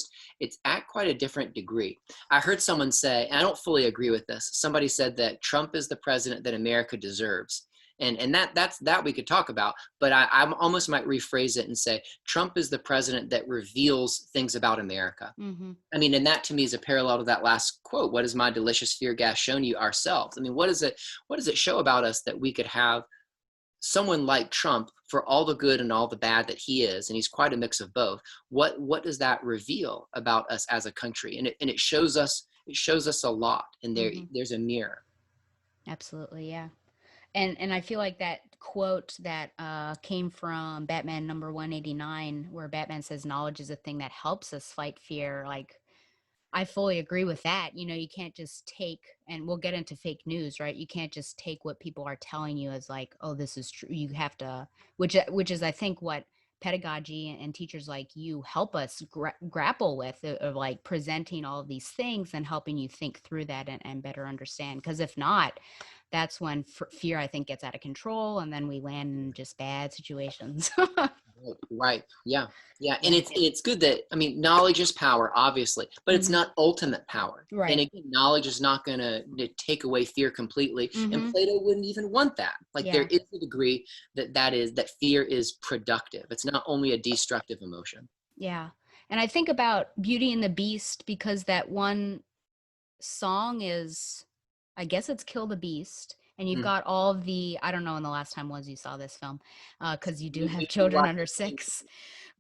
at quite a different degree. I heard someone say, and I don't fully agree with this, somebody said that Trump is the president that America deserves. And that we could talk about, but I almost might rephrase it and say Trump is the president that reveals things about America. Mm-hmm. I mean, and that to me is a parallel to that last quote. What has my delicious fear gas shown you? Ourselves. I mean, what does it show about us that we could have someone like Trump, for all the good and all the bad that he is, and he's quite a mix of both? What does that reveal about us as a country? And it shows us a lot, and there's a mirror. Absolutely, yeah. And I feel like that quote that came from Batman number 189, where Batman says knowledge is a thing that helps us fight fear, like I fully agree with that. You know, you can't just take, and we'll get into fake news, right? You can't just take what people are telling you as like, oh, this is true. You have to, which is, I think, what pedagogy and teachers like you help us grapple with, of like presenting all of these things and helping you think through that and better understand. Because if not, that's when fear, I think, gets out of control, and then we land in just bad situations. Right. Yeah. And it's good that, I mean, knowledge is power, obviously, but it's not ultimate power. Right. And again, knowledge is not going to take away fear completely. And Plato wouldn't even want that. Like there is a degree that fear is productive. It's not only a destructive emotion. Yeah. And I think about Beauty and the Beast, because that one song is, I guess it's Kill the Beast. And you've got all of the, I don't know when the last time was you saw this film, because you do have children under 6.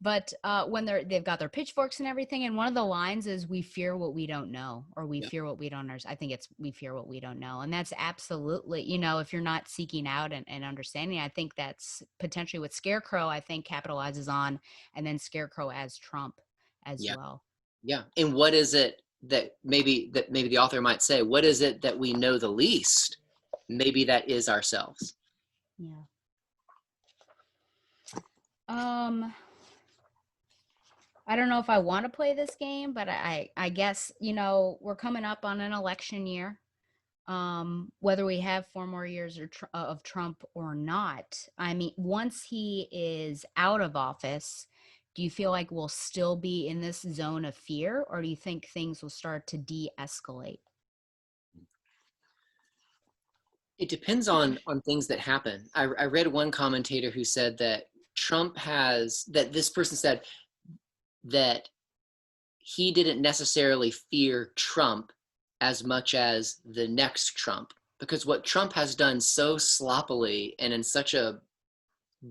But when they've got their pitchforks and everything, and one of the lines is, we fear what we don't know, or we fear what we don't understand. I think it's, we fear what we don't know. And that's absolutely, you know, if you're not seeking out and understanding, I think that's potentially what Scarecrow, I think, capitalizes on, and then Scarecrow as Trump as well. Yeah. And what is it that maybe the author might say, what is it that we know the least? Maybe that is ourselves. Yeah. Um, I don't know if I want to play this game, but I guess, we're coming up on an election year. Whether we have 4 more years of Trump or not. I mean, once he is out of office, do you feel like we'll still be in this zone of fear, or do you think things will start to de-escalate? It depends on things that happen. I read one commentator who said that this person said that he didn't necessarily fear Trump as much as the next Trump, because what Trump has done so sloppily and in such a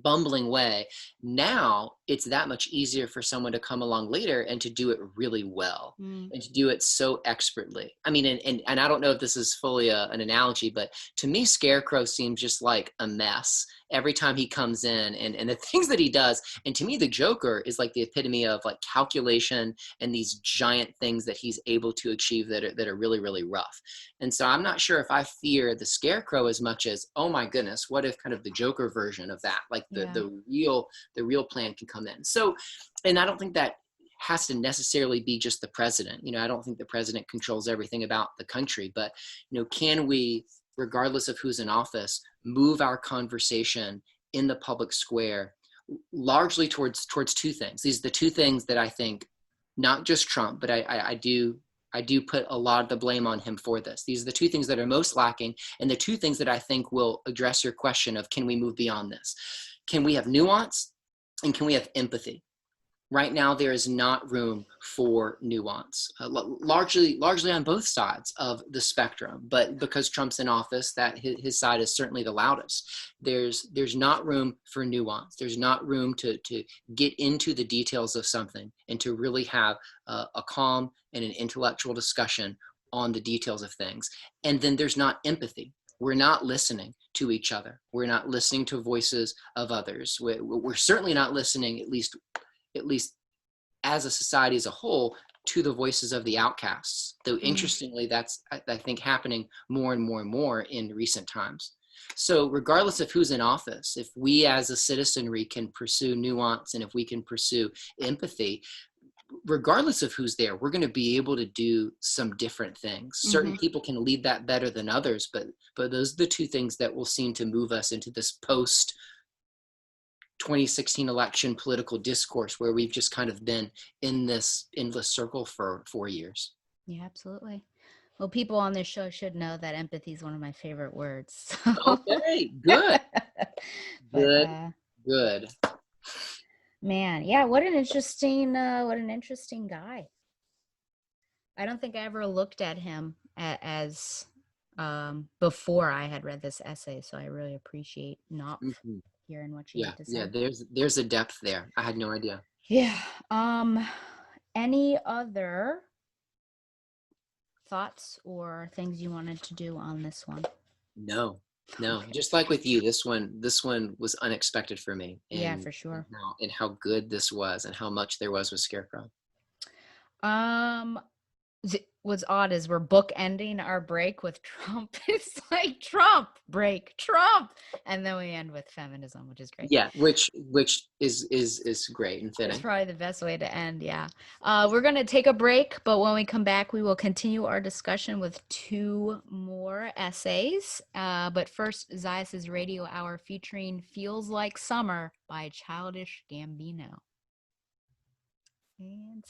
bumbling way, now it's that much easier for someone to come along later and to do it really well Mm, and to do it so expertly. I mean, and I don't know if this is fully an analogy, but to me, Scarecrow seems just like a mess every time he comes in, and the things that he does. And to me, the Joker is like the epitome of like calculation and these giant things that he's able to achieve that are really, really rough. And so I'm not sure if I fear the Scarecrow as much as, oh my goodness, what if kind of the Joker version of that, like the yeah. the real plan can come in. So, and I don't think that has to necessarily be just the president. I don't think the president controls everything about the country, but can we, regardless of who's in office, move our conversation in the public square largely towards two things. These are the two things that I think, not just Trump, but I do put a lot of the blame on him for this. These are the two things that are most lacking, and the two things that I think will address your question of, can we move beyond this? Can we have nuance, and can we have empathy? Right now, there is not room for nuance, largely on both sides of the spectrum. But because Trump's in office, that his side is certainly the loudest. There's not room for nuance. There's not room to get into the details of something and to really have a calm and an intellectual discussion on the details of things. And then there's not empathy. We're not listening to each other. We're not listening to voices of others. We're certainly not listening, at least as a society as a whole, to the voices of the outcasts. Though Mm, interestingly, that's, I think, happening more and more and more in recent times. So regardless of who's in office, if we as a citizenry can pursue nuance and if we can pursue empathy, regardless of who's there, we're going to be able to do some different things. Certain mm-hmm. people can lead that better than others, but those are the two things that will seem to move us into this post 2016 election political discourse where we've just kind of been in this endless circle for 4 years. Yeah, absolutely. Well, people on this show should know that empathy is one of my favorite words. Okay, good, But good, good. man, yeah, what an interesting guy. I don't think I ever looked at him as before I had read this essay, so I really appreciate not Hmm. hearing what you Yeah, had to yeah. say. There's a depth there. I had no idea. Yeah. Any other thoughts or things you wanted to do on this one? No, no. Okay. Just like with you, this one was unexpected for me, Yeah, and for sure. how good this was, and how much there was with Scarecrow. Um, what's odd is we're bookending our break with Trump. It's like Trump break, Trump, and then we end with feminism, which is great. Yeah, which is great and It's fitting. probably the best way to end. Yeah. We're going to take a break, but when we come back, we will continue our discussion with two more essays. But first, Zaius's Radio Hour featuring Feels Like Summer by Childish Gambino. And